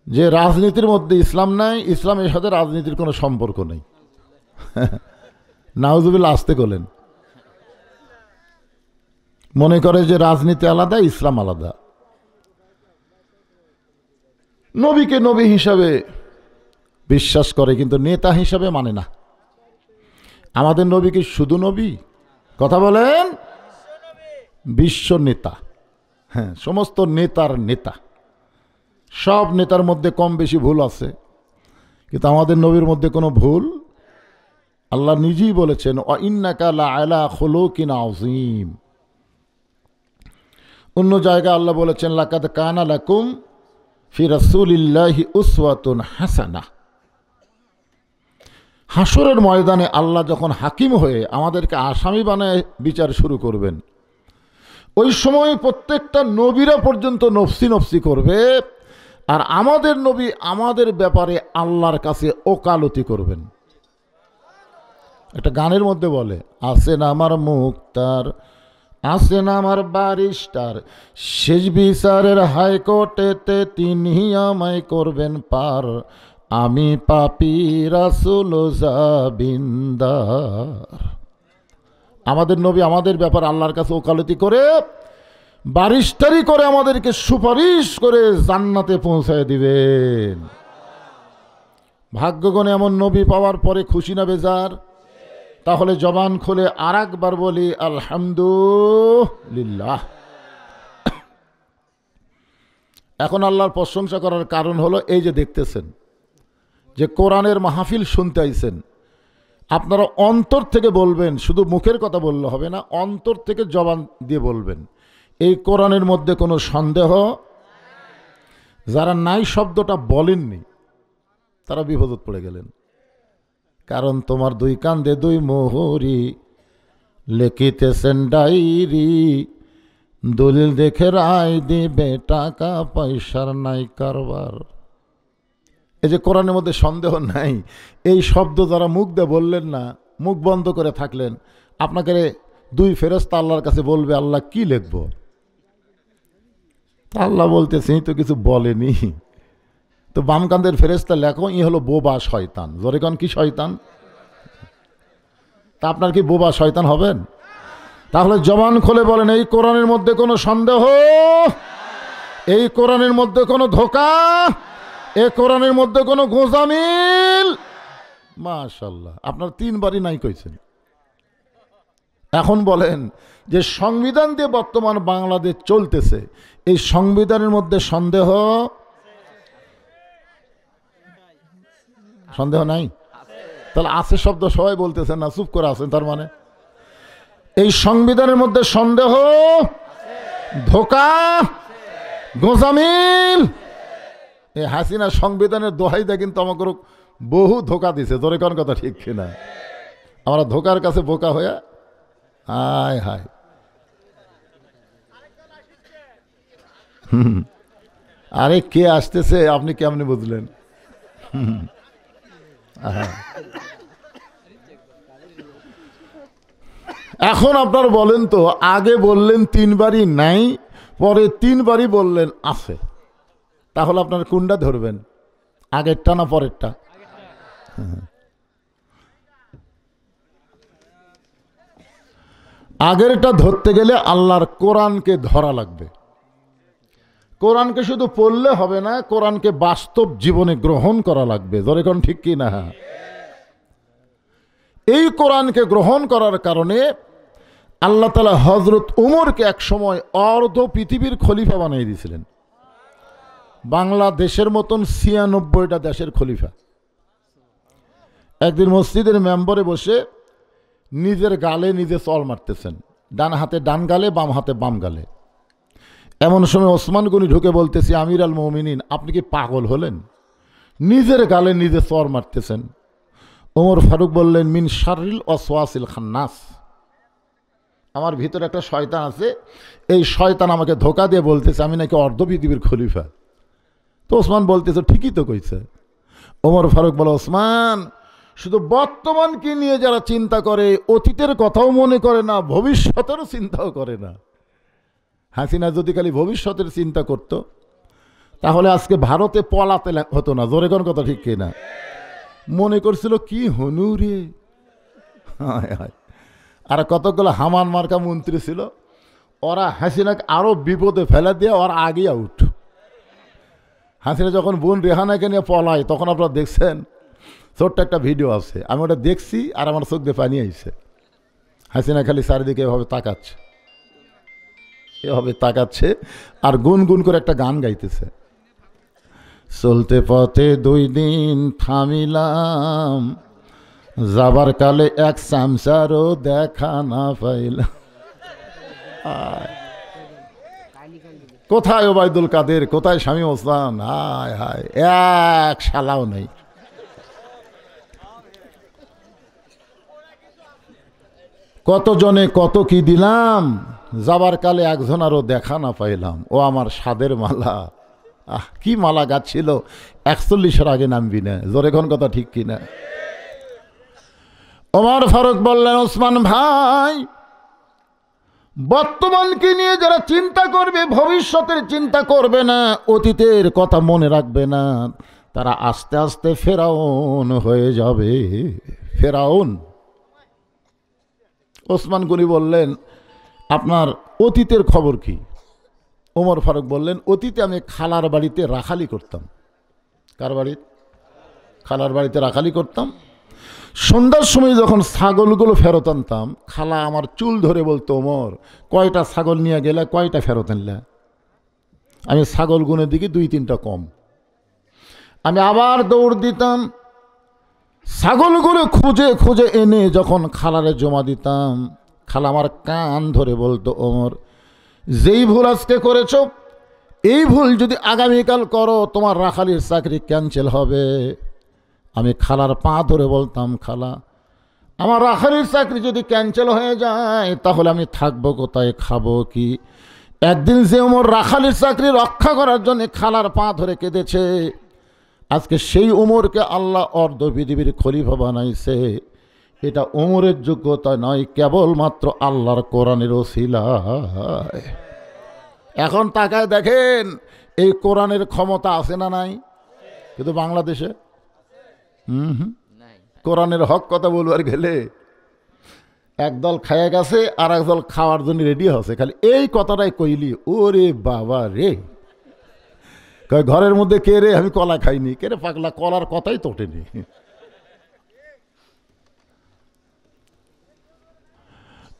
যে রাজনীতির মধ্যে ইসলাম নাই, ইসলামের সাথে রাজনীতির কোনো সম্পর্ক নেই। নাউজুবিল্লাহ আসতে বলেন। মনে করে যে রাজনীতি আলাদা, ইসলাম আলাদা। নবীকে নবী হিসাবে বিশ্বাস করে কিন্তু নেতা হিসাবে মানে না। আমাদের নবী কি শুধু নবী? কথা বলেন, বিশ্ব নেতা। হ্যাঁ, সমস্ত নেতার নেতা। সব নেতার মধ্যে কম বেশি ভুল আছে, কিন্তু আমাদের নবীর মধ্যে কোনো ভুল। আল্লাহ নিজেই বলেছেন ওয়া ইন্নাকা লাআলা খুলুকিন আযীম। অন্য জায়গায় আল্লাহ বলেছেন লাকাদ কানা লাকুম ফি রাসূলিল্লাহি উসওয়াতুন হাসানাহ। হাসরের ময়দানে আল্লাহ যখন হাকিম হয়ে আমাদেরকে আসামি বানায় বিচার শুরু করবেন, ওই সময় প্রত্যেকটা নবীরা পর্যন্ত নফসি নফসি করবে, আর আমাদের নবী আমাদের ব্যাপারে আল্লাহর কাছে ওকালতি করবেন। একটা গানের মধ্যে বলে, আছেন আমার মুক্তার, আছেন আমার ব্যারিস্টার, শেষ বিচারের হাইকোর্টেতে তিনি আমায় করবেন পার, আমি পাপী রাসূল জাবিন্দার। আমাদের নবী আমাদের ব্যাপারে আল্লাহর কাছে ওকালতি করে, ব্যারিস্টারি করে আমাদেরকে সুপারিশ করে জান্নাতে পৌঁছায় দিবেন। ভাগ্যগণে এমন নবী পাওয়ার পরে খুশি না বেজার? তাহলে জবান খুলে আর একবার বলি আলহামদুলিল্লাহ। এখন আল্লাহর প্রশংসা করার কারণ হলো এই যে দেখতেছেন যে কোরআনের মাহফিল শুনতে আইছেন, আপনারা অন্তর থেকে বলবেন, শুধু মুখের কথা বললে হবে না, অন্তর থেকে জবান দিয়ে বলবেন এই কোরআনের মধ্যে কোনো সন্দেহ। যারা নাই শব্দটা বলেননি তারা বিপদে পড়ে গেলেন। কারণ তোমার দুই কান্দে দুই মোহরি, লিখিতেছেন ডায়েরি, দলিল দেখে রায় দিবে, টাকা পয়সার নাই কারবার। এই যে কোরআনের মধ্যে সন্দেহ নাই, এই শব্দ যারা মুখ দিয়ে বললেন না, মুখ বন্ধ করে থাকলেন, আপনাকে দুই ফেরেশতা আল্লাহর কাছে বলবে আল্লাহ কি লিখব? আল্লাহ বলতেছে তো কিছু বলেনি, তো বাম কান্দের ফেরেশতা লেখো, ই হলো বোবা শয়তান। জোরে কোন কি শয়তান? তা আপনার কি বোবা শয়তান হবেন? তাহলে জবান খুলে বলেন এই কোরআনের মধ্যে কোনো সন্দেহ, এই কোরআনের মধ্যে কোনো ধোঁকা, এই কোরআনের মধ্যে কোনো গোঁজামিল। মাশাআল্লাহ, আপনার তিনবারই নাই কইছেন। এখন বলেন যে সংবিধান দিয়ে বর্তমান বাংলাদেশ চলতেছে, এই সংবিধানের মধ্যে সন্দেহ সন্দেহ নাই? তাহলে আছে শব্দ সবাই বলতেছেন না, চুপ করে আছেন, তার মানে এই সংবিধানের মধ্যে সন্দেহ, ধোঁকা, গোঁজামিল। এই হাসিনা সংবিধানের দোহাইদা কিন্তু আমাকে বহু ধোঁকা দিছে। ধরে কোন কথা ঠিক কিনা? আমরা ধোঁকার কাছে বোকা হয়ে হায় হায়। আরে কে আসতেছে আপনি কেমনে বুঝলেন? এখন আপনার বলেন তো, আগে বললেন তিনবারই নাই, পরে তিনবারই বললেন আছে, তাহলে আপনার কোনটা ধরবেন, আগেরটা না পরেরটা? আগেরটা ধরতে গেলে আল্লাহর কোরআনকে ধরা লাগবে। কোরআনকে শুধু পড়লে হবে না, কোরআনকে বাস্তব জীবনে গ্রহণ করা লাগবে। ধরে কোন ঠিক কি না? এই কোরআনকে গ্রহণ করার কারণে আল্লাহ তাআলা হযরত উমরকে এক সময় অর্ধ পৃথিবীর খলিফা বানিয়ে দিয়েছিলেন। বাংলাদেশের মতন ৯৬টা দেশের খলিফা। একদিন মসজিদের মেম্বরে বসে নিজের গালে নিজে চল মারতেছেন, ডান হাতে ডান গালে, বাম হাতে বাম গালে। এমন সময় ওসমান গনি ঢুকে বলতেছে, আমির আল মুমিনিন আপনি কি পাগল হলেন? নিজের গালে নিজে চর মারতেছেন। ওমর ফারুক বললেন, মিন শাররিল ওয়াসওয়াসিল খান্নাস, আমার ভিতরে একটা শয়তান আছে, এই শয়তান আমাকে ধোকা দিয়ে বলতেছে আমি নাকি অর্ধ পৃথিবীর খলিফা। তো ওসমান বলতেছে ঠিকই তো কইছে। ওমর ফারুক বলে, ওসমান শুধু বর্তমানকে নিয়ে যারা চিন্তা করে, অতীতের কথাও মনে করে না, ভবিষ্যতেরও চিন্তাও করে না। হাসিনা যদি খালি ভবিষ্যতের চিন্তা করত তাহলে আজকে ভারতে পলাতে হতো না, জোরে কোন কথা ঠিক কিনা? মনে করছিল কি হনু রে। আর কতগুলো হামান মার্কা মন্ত্রী ছিল, ওরা হাসিনাকে আরো বিপদে ফেলে দিয়ে ওর আগে আউট। হাসিনা যখন বোন রেহানাকে নিয়ে পলায় তখন আপনারা দেখছেন, ছোট্ট একটা ভিডিও আছে, আমি ওটা দেখছি আর আমার চোখ দিয়ে পানি আইছে। হাসিনা খালি চারিদিকে এভাবে তাকাচ্ছে, এভাবে তাকাচ্ছে আর গুনগুন করে একটা গান গাইতেছে। চলতে পথে 2 দিন থামিলাম, যাবার কালে এক চামচারও দেখা না পাইলাম। কোথায় ওবায়দুল কাদের, কোথায় শামীম ওসমান? হায় হায়, এক শালাও নেই। কতজনে কত কি দিলাম, যাবার কালে একজনারও দেখা না পাইলাম। ও আমার সাদের মালা, কি মালা গাচ্ছিল, 41-এর আগে নামবি না, জোরে কোন কথা ঠিক কিনা? ওমর ফারুক বললেন, ওসমান ভাই, বর্তমানকে নিয়ে যারা চিন্তা করবে, ভবিষ্যতের চিন্তা করবে না, অতীতের কথা মনে রাখবে না, তারা আস্তে আস্তে ফেরাউন হয়ে যাবে। ফেরাউন। ওসমান গনি বললেন, আপনার অতীতের খবর কি? ওমর ফারুক বললেন, অতীতে আমি খালার বাড়িতে রাখালি করতাম। কার বাড়ি? খালার বাড়িতে রাখালি করতাম। সন্ধ্যার সময় যখন ছাগলগুলো ফেরত আনতাম, খালা আমার চুল ধরে বলতো, ওমর, কয়টা ছাগল নিয়ে গেলে, কয়টা ফেরত আনলে? আমি ছাগল গুনে দিকে 2-3টা কম। আমি আবার দৌড় দিতাম, ছাগলগুলো খুঁজে খুঁজে এনে যখন খালারে জমা দিতাম, খালা আমার কান ধরে বলতো, ওমর, যেই ভুল আজকে করেছ, এই ভুল যদি আগামীকাল করো, তোমার রাখালির চাকরি ক্যান্সেল হবে। আমি খালার পা ধরে বলতাম, খালা, আমার রাখালির চাকরি যদি ক্যান্সেল হয়ে যায়, তাহলে আমি থাকবো কোথায়, খাবো কি? একদিন যে ওমর রাখালির চাকরি রক্ষা করার জন্য খালার পা ধরে কেঁদেছে, আজকে সেই ওমরকে আল্লাহ অর্ধ পৃথিবীর খলিফা বানাইছে। এটা ওমরের যোগ্যতা নয়, কেবলমাত্র আল্লাহর কোরআনের ওসিলায়। এখন তাকায় দেখেন, এই কোরআনের ক্ষমতা আছে না নাই? কিন্তু বাংলাদেশে কোরআনের হক কথা বলবার গেলে একদল খায়া গেছে আর একদল খাওয়ার জন্য রেডি হচ্ছে, খালি এই কথাটাই কইলি, ওরে বাবা রে, ঘরের মধ্যে কে রে, আমি কলা খাইনি, কে রে পাগলা, কলার কথাই তোটেনি।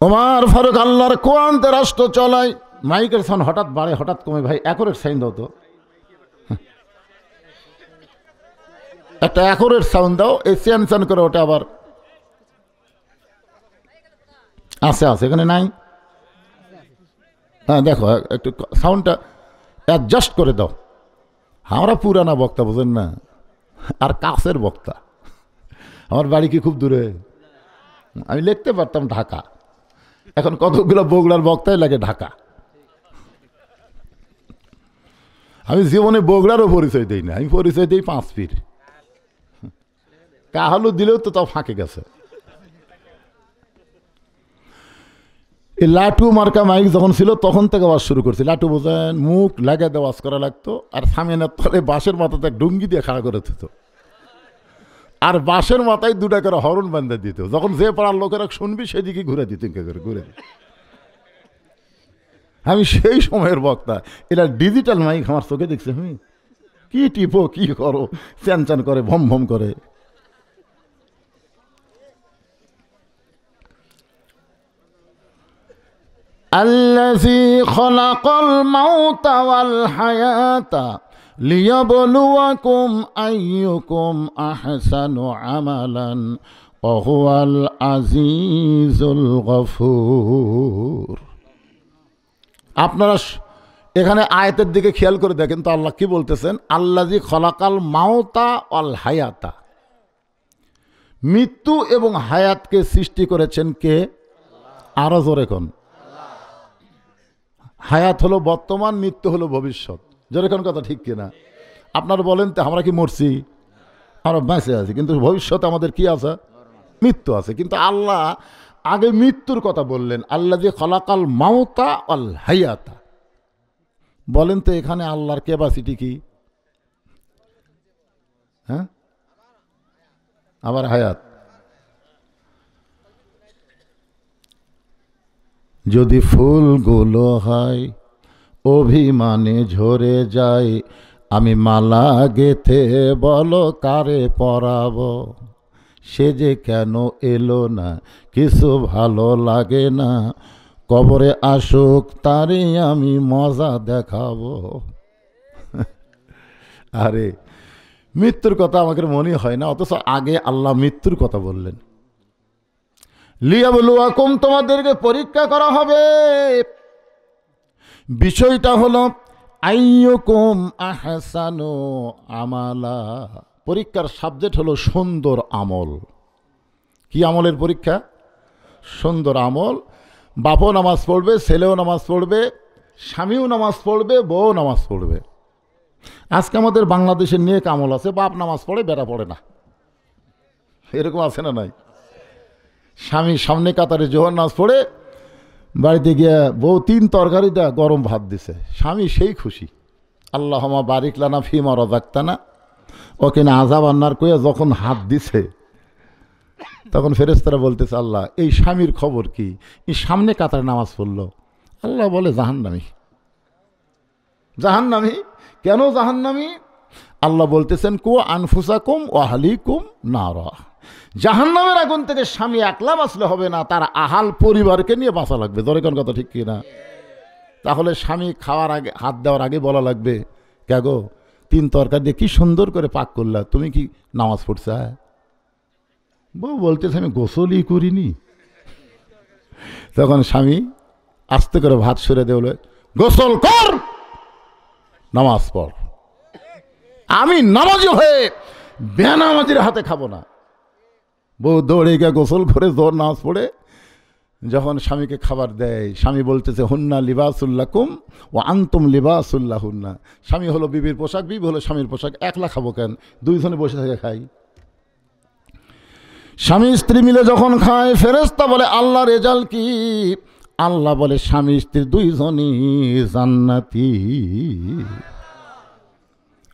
ওমর ফারুক আল্লাহর কোরআনতে রাষ্ট্র চলায়। মাইকের সাউন্ড হঠাৎ বাড়ে, হঠাৎ কমে, ভাই অ্যাকুরেট সাইন দাও তো, একটা অ্যাকুরেট সাউন্ড দাও। এই চেন চেন করে ওটা আবার আছে, এখানে নাই? হ্যাঁ দেখো, একটু সাউন্ডটা অ্যাডজাস্ট করে দাও। আমরা পুরানা বক্তা, বুঝেন না, আর কাছের বক্তা। আমার বাড়ি কি খুব দূরে? আমি লিখতে পারতাম ঢাকা, এখন কতগুলো বগুড়ার বক্তাই লাগে ঢাকা। আমি জীবনে বগুড়ারও পরিচয় দিই না, আমি পরিচয় দিই 5 ফিট। কাহালু দিলেও তো তাও ফাঁকে গেছে। এই লাটু মার্কা মাইক যখন ছিল তখন থেকে আওয়াজ শুরু করছি। লাটু বোঝেন, মুখ লাগে দিয়ে আওয়াজ করা লাগতো, আর সামিয়ানের তলে বাঁশের মাথাতে ডুঙ্গি দিয়ে খাড়া করে দিত, আর বাঁশের মাথায় 2টা করে হরন বান্ধা দিত। যখন যে পাড়ার লোকেরা শুনবি সেদিকে ঘুরে দিত, ঘুরে দিত। আমি সেই সময়ের বক্তা। এটা ডিজিটাল মাইক আমার চোখে দেখছে, কি টিপো, কি করো, চ্যান চ্যান করে, ভম ভম করে। الذي خلق الموت والحياة ليبلوكم أيكم أحسن عملا وهو العزيز الغفور। আপনারা এখানে আয়াতের দিকে খেয়াল করে দেখেন তো, আল্লাহ কি বলতেছেন? আল্লাযী খলাকাল মাউতা ওয়াল হায়াতা, মৃত্যু এবং হায়াতকে সৃষ্টি করেছেন কে? আরো জোরে কোন? হায়াত হলো বর্তমান, মৃত্যু হলো ভবিষ্যৎ। যেরকম কথা ঠিক কিনা? আপনারা বলেন তো, আমরা কি মরছি? আমরা বেঁচে আছি, কিন্তু ভবিষ্যতে আমাদের কি আছে? মৃত্যু আছে। কিন্তু আল্লাহ আগে মৃত্যুর কথা বললেন, আল্লাযী খলাকাল মাউতা ওয়াল হায়াতা। বলেন তো এখানে আল্লাহর ক্যাপাসিটি কি? হ্যাঁ, আবার হায়াত। যদি ফুলগুলো হয় অভিমানে ঝরে যায়, আমি মালা গেথে বলো কারে পরাবো, সে যে কেন এলো না কিছু ভালো লাগে না, কবরে আসুক তারই আমি মজা দেখাবো। আরে মৃত্যুর কথা আমাদের মনে হয় না, অথচ আগে আল্লাহ মৃত্যুর কথা বললেন। লিয়াবলুয়াকুম, তোমাদেরকে পরীক্ষা করা হবে। বিষয়টা হলো আইয়ুকুম আহসানু আমালা, পরীক্ষার সাবজেক্ট হলো সুন্দর আমল। কি আমলের পরীক্ষা? সুন্দর আমল। বাপও নামাজ পড়বে, ছেলেও নামাজ পড়বে, স্বামীও নামাজ পড়বে, বউ নামাজ পড়বে। আজকে আমাদের বাংলাদেশের নেক আমল আছে, বাপ নামাজ পড়ে বেটা পড়ে না, এরকম আছে না নাই? স্বামী সামনে কাতারে জোহর নামাজ পড়ে বাড়িতে গিয়ে বউ 3 তরকারি দেয়া গরম ভাত দিছে, স্বামী সেই খুশি, আল্লাহুম্মা বারিক লানা ফিমা রাযাকতানা ওকে না আযাব আন্নার কইয়া যখন হাত দিছে, তখন ফেরেশতারা বলতেছে আল্লাহ এই স্বামীর খবর কি, এই সামনে কাতারে নামাজ পড়লো। আল্লাহ বলে জাহান্নামী। জাহান্নামী কেন জাহান্নামী? আল্লাহ বলতেছেন কু আনফুসাকুম ওয়া আহলিকুম নারা, জাহান্নামের আগুন থেকে স্বামী একলা বাঁচলে হবে না, তার আহাল পরিবারকে নিয়ে বাঁচা লাগবে। ধরে কোন কথা ঠিক কিনা? তাহলে স্বামী খাওয়ার আগে, হাত দেওয়ার আগে বলা লাগবে কে গো 3 তরকারি দিয়ে কি সুন্দর করে পাক করলা, তুমি কি নামাজ পড়ছা? বউ বলতেছে আমি গোসলই করিনি। তখন স্বামী আস্তে করে ভাত সরে দেওয়া, গোসল কর, নামাজ পড়। আমি নামাজি হয়ে বেনামাজির হাতে খাবো না। বউ দৌড়ে গিয়ে গোসল করে জোর নামাজ পড়ে যখন স্বামীকে খাবার দেয়, স্বামী বলতেছে হুন্না লিবাসুল্লাকুম ও আনতুম লিবাসুল্লাহুন্না, স্বামী হলো বিবির পোশাক, বিবি হলো স্বামীর পোশাক, একলা খাবো কেন, 2 জনে বসে থেকে খাই। স্বামী স্ত্রী মিলে যখন খায়, ফেরেশতা বলে আল্লাহ রেজাল্ট কি? আল্লাহ বলে স্বামী স্ত্রী 2 জনই জান্নাতি।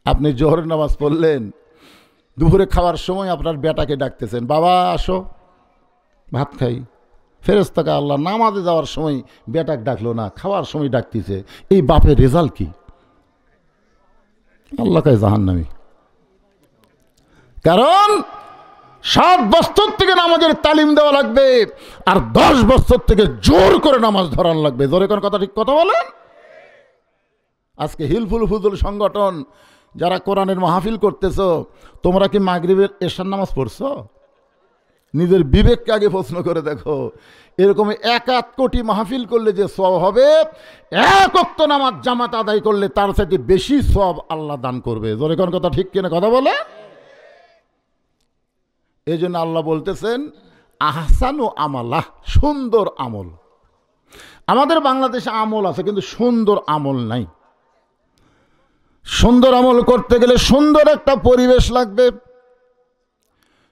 আপনি জোহরের নামাজ পড়লেন, দুপুরে খাওয়ার সময় আপনার বেটাকে ডাকতেছেন, বাবা আসো ভাত খাই। ফেরেশতাকে আল্লাহ নামাজে যাওয়ার সময় বেটাকে ডাকলো না, খাওয়ার সময় ডাকতেছে, এই বাপের রেজাল্ট কি? আল্লাহ কয় জাহান্নামী। কারণ 7 বছর থেকে নামাজের তালিম দেওয়া লাগবে, আর 10 বছর থেকে জোর করে নামাজ ধরান লাগবে। জোরে কোন কথা ঠিক কথা বলেন? আজকে হিলফুল ফুজুল সংগঠন যারা কোরআনের মাহফিল করতেছ, তোমরা কি মাগরিবের এশার নামাজ পড়ছো? নিজের বিবেককে আগে প্রশ্ন করে দেখো। এরকম 1 কোটি মাহফিল করলে যে সওয়াব হবে, 1 ওয়াক্ত নামাজ জামাত আদায় করলে তার চাইতে বেশি সওয়াব আল্লাহ দান করবে। জোরে কোন কথা ঠিক কিনা কথা বলে? এই জন্য আল্লাহ বলতেছেন আহসানু আমালাহ, সুন্দর আমল। আমাদের বাংলাদেশে আমল আছে কিন্তু সুন্দর আমল নাই। সুন্দর আমল করতে গেলে সুন্দর একটা পরিবেশ লাগবে।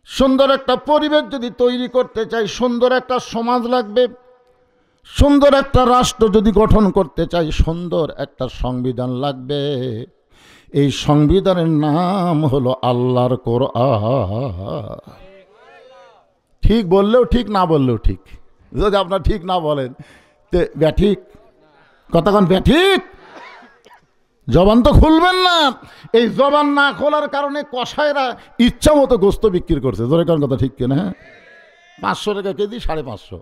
সুন্দর একটা পরিবেশ যদি তৈরি করতে চাই, সুন্দর একটা সমাজ লাগবে। সুন্দর একটা রাষ্ট্র যদি গঠন করতে চাই, সুন্দর একটা সংবিধান লাগবে। এই সংবিধানের নাম হলো আল্লাহর কোরআন। ঠিক বললেও ঠিক, না বললেও ঠিক। যদি আপনার ঠিক না বলেন তে ব্যাঠিক, কতক্ষণ ব্যাঠিক, জবান তো খুলবেন না। এই জবান না খোলার কারণে কসাইরা ইচ্ছা মতো গোস্ত বিক্রি করছে। জোরে কোন কথা ঠিক কিনা? হ্যাঁ, 500 টাকা কেজি, 550,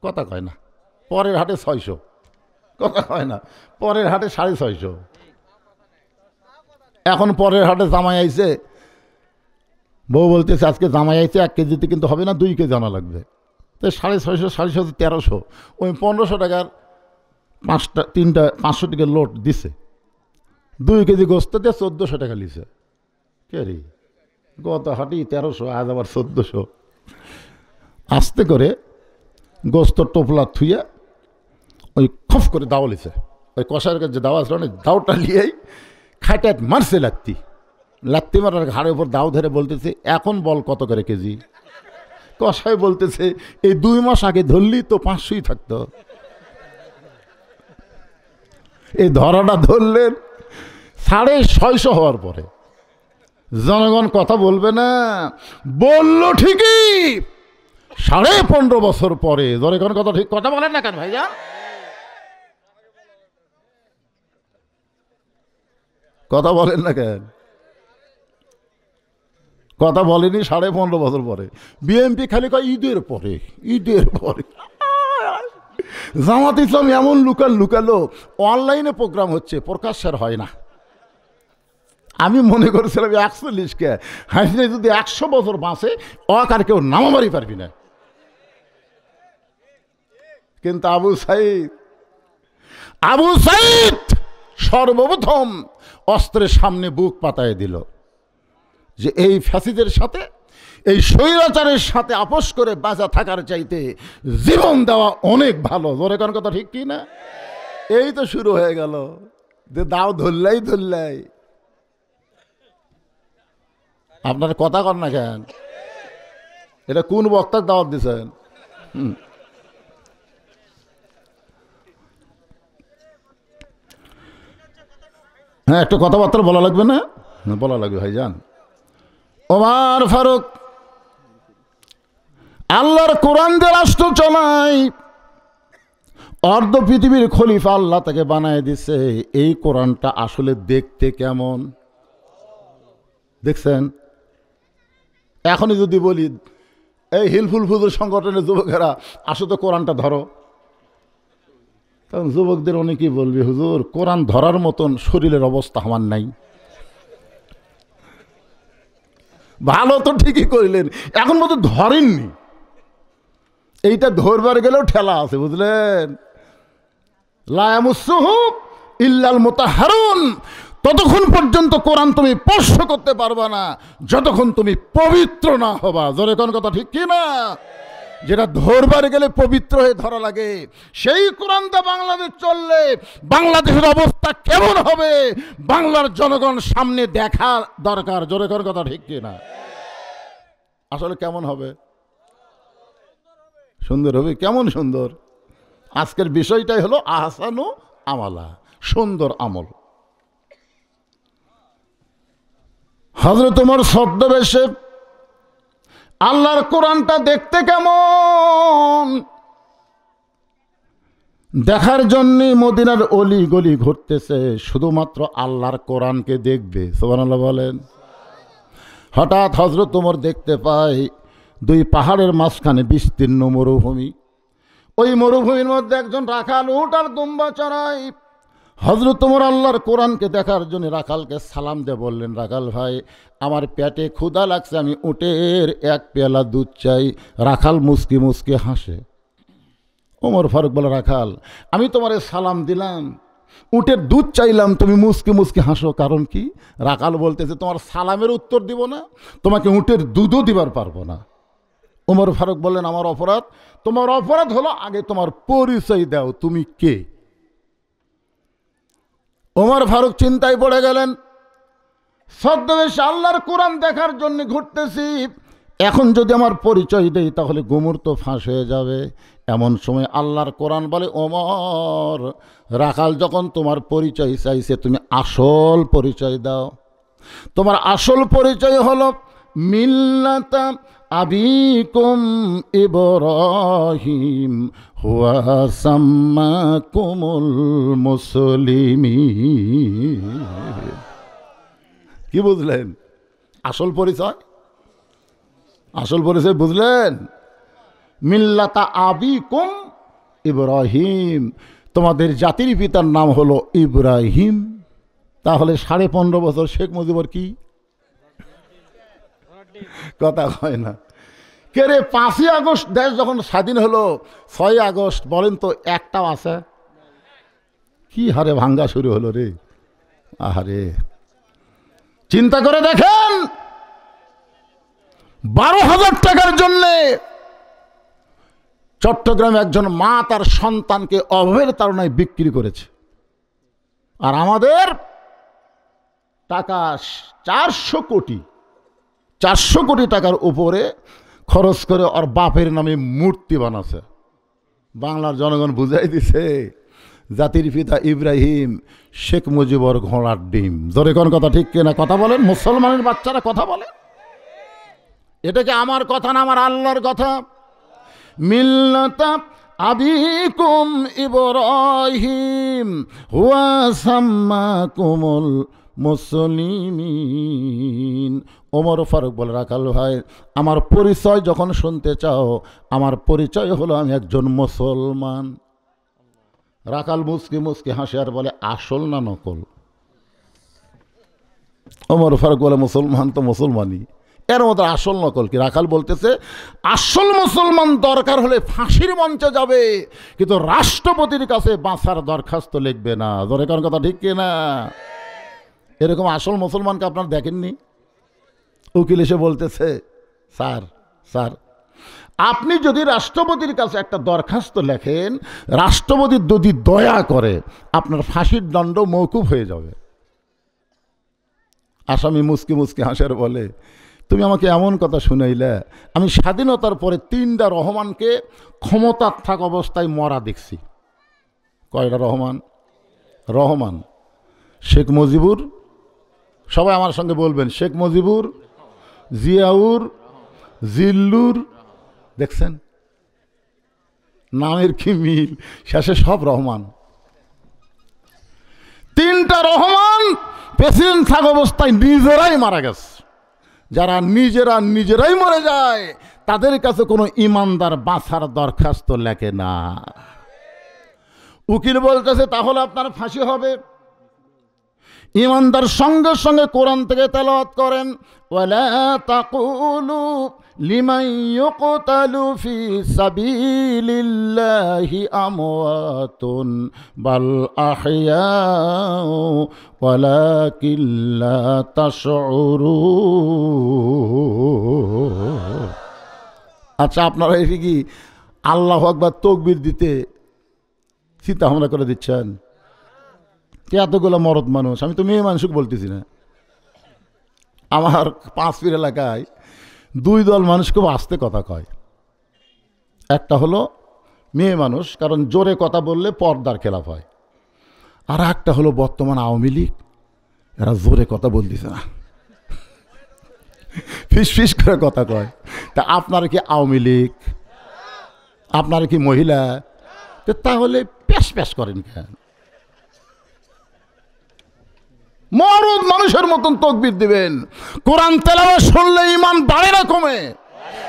কথা কয় না। পরের হাটে 600, কথা কয় না। পরের হাটে 650। এখন পরের হাটে জামাই আইছে, বউ বলতেছে আজকে জামাই আইছে 1 কেজিতে কিন্তু হবে না, 2 কেজি আনা লাগবে। তো 650, 650, 1300, ওই 1500 টাকার 3টা 500 টাকার লোট দিছে। 2 কেজি গোস্ত দিয়ে 1400 টাকা লিছে। কে রে, গত হাটি 1300, আজ আবার 1400। আস্তে করে গোস্ত টোপলা থুইয়া ওই খফ করে দাও লিছে। ওই কষার কাছে যে দাও আসলে দাওটা নিয়েই খাইটাত মারছে লাত্তি মারার ঘাড়ের উপর দাও ধরে বলতেছে এখন বল কত করে কেজি। কষাই বলতেছে এই 2 মাস আগে ধরলি তো 500ই থাকতো। এই ধরাটা ধরলেন 650 হওয়ার পরে। জনগণ কথা বলবে না? বলল ঠিকই, 15.5 বছর পরে। জনগণ কথা ঠিক, কথা বলেন না কেন ভাইয়া? কথা বলেন না কেন? কথা বলেনি 15.5 বছর পরে। বিএনপি খালি কয় ঈদের পরে, ঈদের পরে। জামাত ইসলাম এমন লুকালো, অনলাইনে প্রোগ্রাম হচ্ছে, প্রকাশ্যের হয় না। আমি মনে করেছিলাম 41কে হাসিনা যদি 100 বছর বাঁচে আর কেউ নামাবারই পারবি না। কিন্তু আবু সাইদ সর্বপ্রথম অস্ত্রের সামনে বুক পাতায় দিল যে এই ফ্যাসিদের সাথে, এই স্বৈরাচারের সাথে আপোষ করে বাঁচা থাকার চাইতে জীবন দেওয়া অনেক ভালো। জোরে কোন কথা ঠিক কি না? এই তো শুরু হয়ে গেল যে দাও ধরলাই। আপনার কথা কর না কেন? এটা কোন বক্তার দাওয়াত দিচ্ছেন? হ্যাঁ, একটু কথাবার্তা বলা লাগবে না? বলা লাগবে ভাইজান। ওমর ফারুক আল্লাহর কোরআন দিয়ে রাষ্ট্র চলায়, অর্ধ পৃথিবীর খলিফা আল্লাহ তাকে বানায় দিছে। এই কোরআনটা আসলে দেখতে কেমন দেখছেন? এখনই যদি বলি এই হিলফুল ফুজুর সংগঠনের যুবকেরা আসো তো কোরআনটা ধরো, কারণ যুবকদের অনেকেই বলবে হুজুর কোরআন ধরার মতন শরীরের অবস্থা আমার নাই। ভালো তো ঠিকই করিলেন, এখন মতো ধরেননি। এইটা ধরবার গেলেও ঠেলা আছে, বুঝলেন? লা ইয়ামাসসুহু ইল্লাল মুতাহহারুন, ততক্ষণ পর্যন্ত কোরআন তুমি স্পর্শ করতে পারবা না যতক্ষণ তুমি পবিত্র না হবা। জোরে কোন কথা ঠিক কি না? যেটা ধরবার গেলে পবিত্র হয়ে ধরা লাগে, সেই কোরআনটা বাংলাদেশ চললে বাংলাদেশের অবস্থা কেমন হবে বাংলার জনগণ সামনে দেখা দরকার। জোরে কোন কথা ঠিক কি না? আসলে কেমন হবে? সুন্দর হবে। কেমন সুন্দর? আজকের বিষয়টাই হলো আহসানু আমালা, সুন্দর আমল। হযরত ওমর ছদ্মবেশে আল্লাহর কোরআনটা দেখতে কেমন দেখার জন্য মদিনার অলি গলি ঘুরতেছে, শুধুমাত্র আল্লাহর কোরআনকে দেখবে। সুবহানাল্লাহ বলেন। হঠাৎ হযরত ওমর দেখতে পায় দুই পাহাড়ের মাঝখানে বিস্তীর্ণ মরুভূমি। ওই মরুভূমির মধ্যে একজন রাখাল উট আর দুম্বা চড়ায়। হযরত ওমর আল্লাহর কোরআনকে দেখার জন্য রাখালকে সালাম দিয়ে বললেন, রাখাল ভাই আমার পেটে ক্ষুধা লাগছে, আমি উটের 1 পেয়ালা দুধ চাই। রাখাল মুস্কি মুস্কি হাসে। ওমর ফারুক বলে, রাখাল আমি তোমারে সালাম দিলাম, উটের দুধ চাইলাম, তুমি মুস্কি মুস্কি হাসো, কারণ কি? রাখাল বলতেছে তোমার সালামের উত্তর দিব না, তোমাকে উটের দুধও দিবার পারবো না। ওমর ফারুক বললেন, আমার অপরাধ? তোমার অপরাধ হলো আগে তোমার পরিচয় দাও, তুমি কে? ওমর ফারুক চিন্তায় পড়ে গেলেন। ছদ্মবেশে আল্লাহর কোরআন দেখার জন্য ঘুরতেছি, এখন যদি আমার পরিচয় দেই তাহলে গুমর তো ফাঁস হয়ে যাবে। এমন সময় আল্লাহর কোরআন বলে, ওমর রাখাল যখন তোমার পরিচয় চাইছে তুমি আসল পরিচয় দাও। তোমার আসল পরিচয় হলো মিল্লাতা আবিকুম ইব্রাহিম হুয়া সাম্মাকুমুল মুসলিমিন। কি বুঝলেন? আসল পরিচয়, আসল পরিচয় বুঝলেন? মিল্লাতা আবিকুম ইব্রাহিম, তোমাদের জাতির পিতার নাম হলো ইব্রাহিম। তাহলে 15.5 বছর শেখ মুজিবর কি কথা হয় না? কে রে, 5ই আগস্ট দেশ যখন স্বাধীন হলো, 6ই আগস্ট বলেন তো একটাও আছে? কি হারে ভাঙ্গা শুরু হলো রে। আহারে, চিন্তা করে দেখেন, 12,000 টাকার জন্যে চট্টগ্রামে একজন মা তার সন্তানকে অভাবের তাড়নায় বিক্রি করেছে। আর আমাদের টাকা 400 কোটি টাকার উপরে খরচ করে ওর বাপের নামে মূর্তি বানাচ্ছে। বাংলার জনগণ বুঝাই দিছে জাতির পিতা ইব্রাহিম, শেখ মুজিবর ঘোড়ার ডিম। জোরে কোন কথা ঠিক কিনা? কথা বলেন, মুসলমানের বাচ্চারা কথা বলে। এটা কি আমার কথা না, আমার আল্লাহর কথা? মিল্লাতা আবিকুম ইব্রাহিম হুয়া সাম্মাকুমুল মুসলিমিন। ওমর ফারুক বলে, রাখাল ভাই, আমার পরিচয় যখন শুনতে চাও, আমার পরিচয় হলো আমি একজন মুসলমান। রাখাল মুসকি মুসকি হাসে আর বলে, আসল না নকল? ওমর ফারুক বলে, মুসলমান তো মুসলমানই, এর মধ্যে আসল নকল কি? রাখাল বলতেছে, আসল মুসলমান দরকার হলে ফাঁসির মঞ্চে যাবে, কিন্তু রাষ্ট্রপতির কাছে বাঁচার দরখাস্ত লিখবে না। ধরে কোন কথা ঠিক কিনা? এরকম আসল মুসলমানকে আপনারা দেখেননি? উকিল এসে বলতেছে, স্যার স্যার, আপনি যদি রাষ্ট্রপতির কাছে একটা দরখাস্ত লেখেন, রাষ্ট্রপতি যদি দয়া করে আপনার ফাঁসির দণ্ড মওকুফ হয়ে যাবে। আসামি মুসকি মুসকি হাসের বলে, তুমি আমাকে এমন কথা শুনাইলে, আমি স্বাধীনতার পরে 3টা রহমানকে ক্ষমতার থাকা অবস্থায় মরা দেখছি। কয়টা রহমান? রহমান, শেখ মুজিবুর, সবাই আমার সঙ্গে বলবেন, শেখ মুজিবুর, জিয়াউর, জিল্লুর। দেখছেন নামের কি মিল, শেষে সব রহমান। 3টা রহমান প্রেসিডেন্ট থাকা অবস্থায় নিজেরাই মারা গেছে। যারা নিজেরাই মরে যায়, তাদের কাছে কোনো ইমানদার বাঁচার দরখাস্ত লেখে না। উকিল বলতেছে, তাহলে আপনার ফাঁসি হবে। ইমানদার সঙ্গে সঙ্গে কোরআন থেকে তেলাওয়াত করেন, ওয়ালা তাকুলু লিমান ইউকতালু ফি সাবিলিল্লাহি আমওয়াতুন বাল আহইয়াউ ওয়ালাকিন লা তাশউরুন। আচ্ছা, আপনারা এটা কি আল্লাহু আকবার তাকবীর দিতে চিন্তা ভাবনা করে দিচ্ছেন? এতগুলো মরদ মানুষ, আমি তো মেয়ে মানুষকে বলতেছি না। আমার 5 পীর এলাকায় 2 দল মানুষ খুব আস্তে কথা কয়। একটা হলো মেয়ে মানুষ, কারণ জোরে কথা বললে পর্দার খেলাফ হয়। আর একটা হলো বর্তমান আওয়ামী লীগ, এরা জোরে কথা বলতেছে না, ফিস ফিস করে কথা কয়। তা আপনারা কি আওয়ামী লীগ? আপনারা কি মহিলা? তাহলে প্যাস প্যাস করেন কেন? মরদ মানুষের মতন তাকবীর দিবেন। কোরআন তেলাওয়াত শুনলে ঈমান বাড়ে না কমে?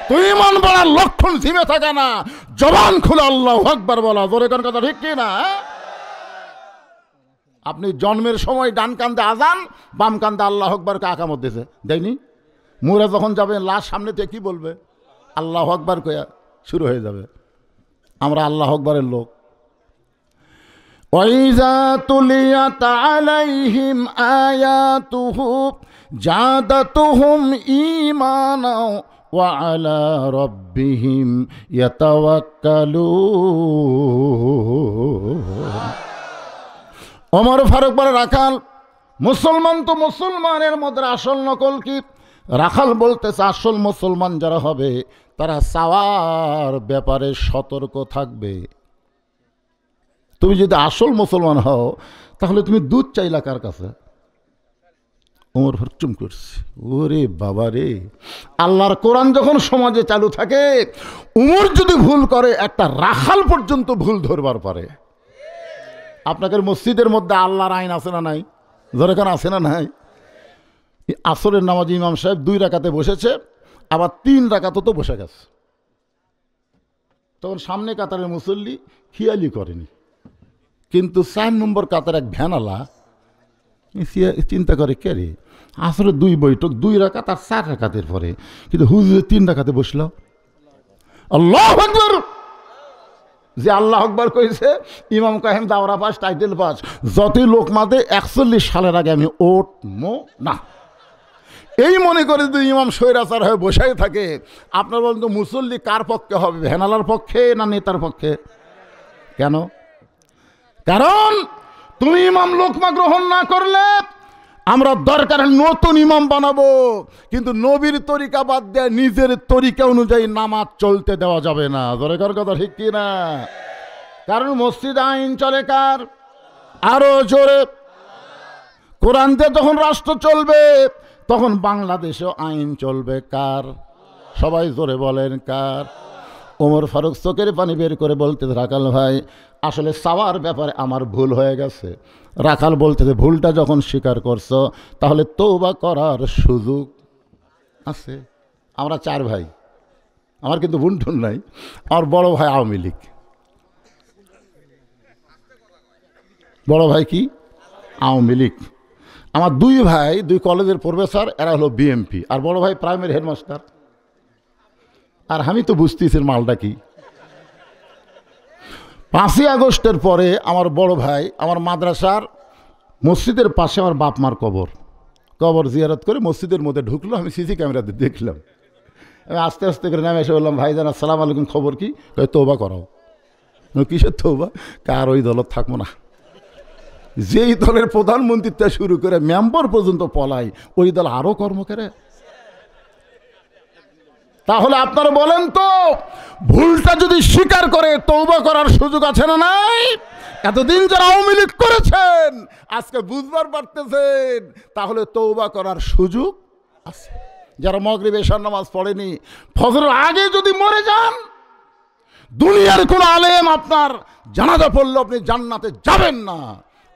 তো ঈমান বাড়ার লক্ষণ থেমে থাকে না, জবান খুলে আল্লাহু আকবার বলা। জোরে কোন কথা ঠিক কি না? আপনি জন্মের সময় ডান কান্দে আজান, বাম কান্দে আল্লাহু আকবারকে আকামত দিয়েছে, দেয়নি? মুরা যখন যাবে, লাশ সামনে থেকে কি বলবে? আল্লাহু আকবার কয়া শুরু হয়ে যাবে। আমরা আল্লাহু আকবারের লোক। وَإِذَا تُلِيَتْ عَلَيْهِمْ آيَاتُهُ زَادَتْهُمْ إِيمَانًا وَعَلَى رَبِّهِمْ يَتَوَكَّلُونَ। ওমর ফারুক বলে, রাখাল, মুসলমান তো মুসলমানের মধ্যে আসল নকল কি? রাখাল বলতেছে, আসল মুসলমান যারা হবে তারা চাওয়ার ব্যাপারে সতর্ক থাকবে। তুমি যদি আসল মুসলমান হও, তাহলে তুমি দুধ চাইলা কার কাছে? ওমর ফারুক চুম করছে, ওরে বাবা রে, আল্লাহর কোরআন যখন সমাজে চালু থাকে, উমর যদি ভুল করে, একটা রাখাল পর্যন্ত ভুল ধরবার পারে। আপনাদের মসজিদের মধ্যে আল্লাহর আইন আছে না নাই? যেরকম আছে না নাই? আসরের নামাজ ইমাম সাহেব 2 রাকাতে বসেছে, আবার 3 রাকাতও তো বসে গেছে। তখন সামনে কাতারের মুসল্লি খেয়ালি করেনি, কিন্তু 4 নম্বর কাতার এক ভ্যানালা চিন্তা করে, কে রে, আসলে 2 বৈঠক, 2 রাকাত আর 4 রাকাতের পরে, কিন্তু হুজুর 3 রাকাতে বসল। আল্লাহু আকবার। যে আল্লাহু আকবার কইছে, ইমাম কাহেম দাওরা পাস, টাইটেল পাস, যতই লোক মাদে 41 সালের আগে আমি ওঠমো না। এই মনে করে যদি ইমাম স্বৈরাচার হয়ে বসাই থাকে, আপনার বলেন তো মুসল্লি কার পক্ষে হবে? ভ্যানালার পক্ষে না নেতার পক্ষে? কেন? কারণ তুমি ইমাম লোকমা গ্রহণ না করলে আমরা দরকার নতুন ইমাম বানাবো, কিন্তু নবীর তরিকা বাদ দেয় নিজের তরিকা অনুযায়ী নামাজ চলতে দেওয়া যাবে না। দরকার কথা ঠিক কি না? কারণ মসজিদ আইন চলে কার? আরো জোরে। কোরআন দিয়ে যখন রাষ্ট্র চলবে তখন বাংলাদেশেও আইন চলবে কার? সবাই জোরে বলেন কার? ওমর ফারুক চোখের পানি বের করে বলতে, রাখাল ভাই আসলে চাওয়ার ব্যাপারে আমার ভুল হয়ে গেছে। রাখাল বলতে, ভুলটা যখন স্বীকার করছো তাহলে তওবা করার সুযোগ আছে। আমরা 4 ভাই, আমার কিন্তু বুনটুন নাই। আমার বড় ভাই আওয়ামী লীগ, বড় ভাই কি আওয়ামী লীগ। আমার 2 ভাই 2 কলেজের প্রফেসর, এরা হলো বিএমপি, আর বড় ভাই প্রাইমারি হেডমাস্টার। আর আমি তো বুঝতেছি মালটা কি। 5ই আগস্টের পরে আমার বড় ভাই আমার মাদ্রাসার মসজিদের পাশে আমার বাপ মার কবর জিয়ারত করে মসজিদের মধ্যে ঢুকলো। আমি সিসি ক্যামেরাতে দেখলাম। আমি আস্তে আস্তে করে নামে এসে বললাম, ভাইজান আসসালামু আলাইকুম, খবর কি? কয় তওবা করাও। কিসের তওবা? কার ওই দলত থাকবো না। যেই দলের প্রধানমন্ত্রীটা শুরু করে মেম্বার পর্যন্ত পলাই, ওই দল আরো কর্ম করে। তাহলে আপনারা বলেন তো, ভুলটা যদি স্বীকার করে তওবা করার সুযোগ আছে না নাই? এতদিন যারা আওয়ামী লীগ করেছেন আজকে বুঝবার পারতেছেন, তাহলে তওবা করার সুযোগ আছে। যারা মাগরিব এশার নামাজ পড়েনি, ফজরের আগে যদি মরে যান, দুনিয়ার কোন আলেম আপনার জানাজা পড়লে আপনি জান্নাতে যাবেন না।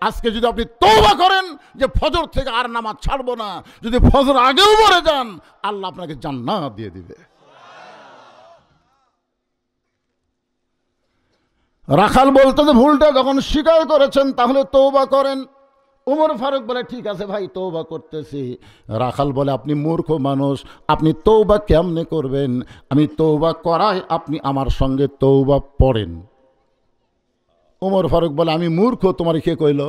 আজকে যদি আপনি তওবা করেন যে ফজর থেকে আর নামাজ ছাড়বো না, যদি ফজর আগেও মরে যান, আল্লাহ আপনাকে জান্নাত দিয়ে দিবে। রাখাল বলতে যে ভুলটা যখন স্বীকার করেছেন তাহলে তওবা করেন। ওমর ফারুক বলে, ঠিক আছে ভাই, তওবা করতেছি। রাখাল বলে, আপনি মূর্খ মানুষ, আপনি তওবা কেমনে করবেন? আমি তওবা করাই, আপনি আমার সঙ্গে তওবা পড়েন। ওমর ফারুক বলে, আমি মূর্খ, তোমার কে কইল?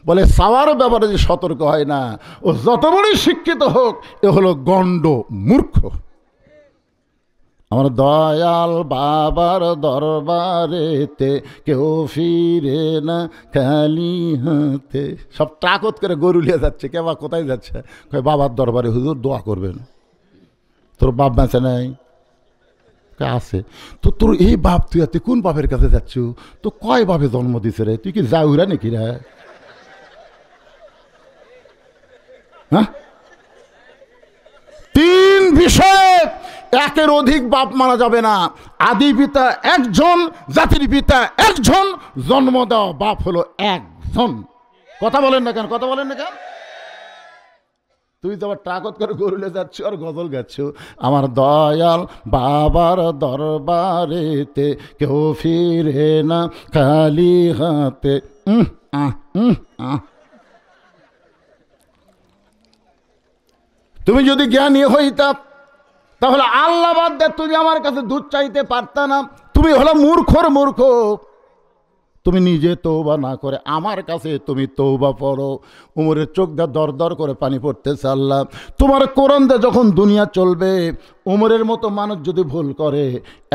বলে, সাওয়ার ব্যাপারে যে সতর্ক হয় না, ও যত বড়ই শিক্ষিত হোক, এ হলো গণ্ড মূর্খ। আমার দয়াল বাবার দরবারেতে কেউ ফিরে না খালি হাতে। সব ট্রাকত করে গরু নিয়ে যাচ্ছে। কেবা কোথায় যাচ্ছে? কয় বাবার দরবারে, হুজুর দোয়া করবেন। তোর বাপ বেঁচে নাই? আছে। তো তোর এই বাপ, তুই কোন বাপের কাছে যাচ্ছ? তো কয় বাপে জন্ম দিছে রে? তুই কি যাউরা নাকি রে? হ্যাঁ, 3 বিষয় একের অধিক বাপ মানা যাবে না। আদি পিতা একজন, জাতির পিতা একজন, জন্ম দেওয়া বাপ হলো একজন। কথা বলেন না কেন? কথা বলেন না কেন? তুই তো আবার ট্রাকত করে গরুলে যাচ্ছ আর গজল গাচ্ছ। আমার দয়াল বাবার দরবারেতে কেউ ফিরে না খালি হাতে। তুমি যদি জ্ঞানী হইতা তাহলে আল্লাহ বাদ দে তুমি আমার কাছে দুধ চাইতে পারতা না। তুমি হলো মূর্খর মূর্খ। তুমি নিজে তওবা না করে আমার কাছে তুমি তওবা পড়ো। উমরের চোখ দা দর দর করে পানি পড়তেছে। আল্লাহ, তোমার কোরআন দে যখন দুনিয়া চলবে, উমরের মতো মানুষ যদি ভুল করে,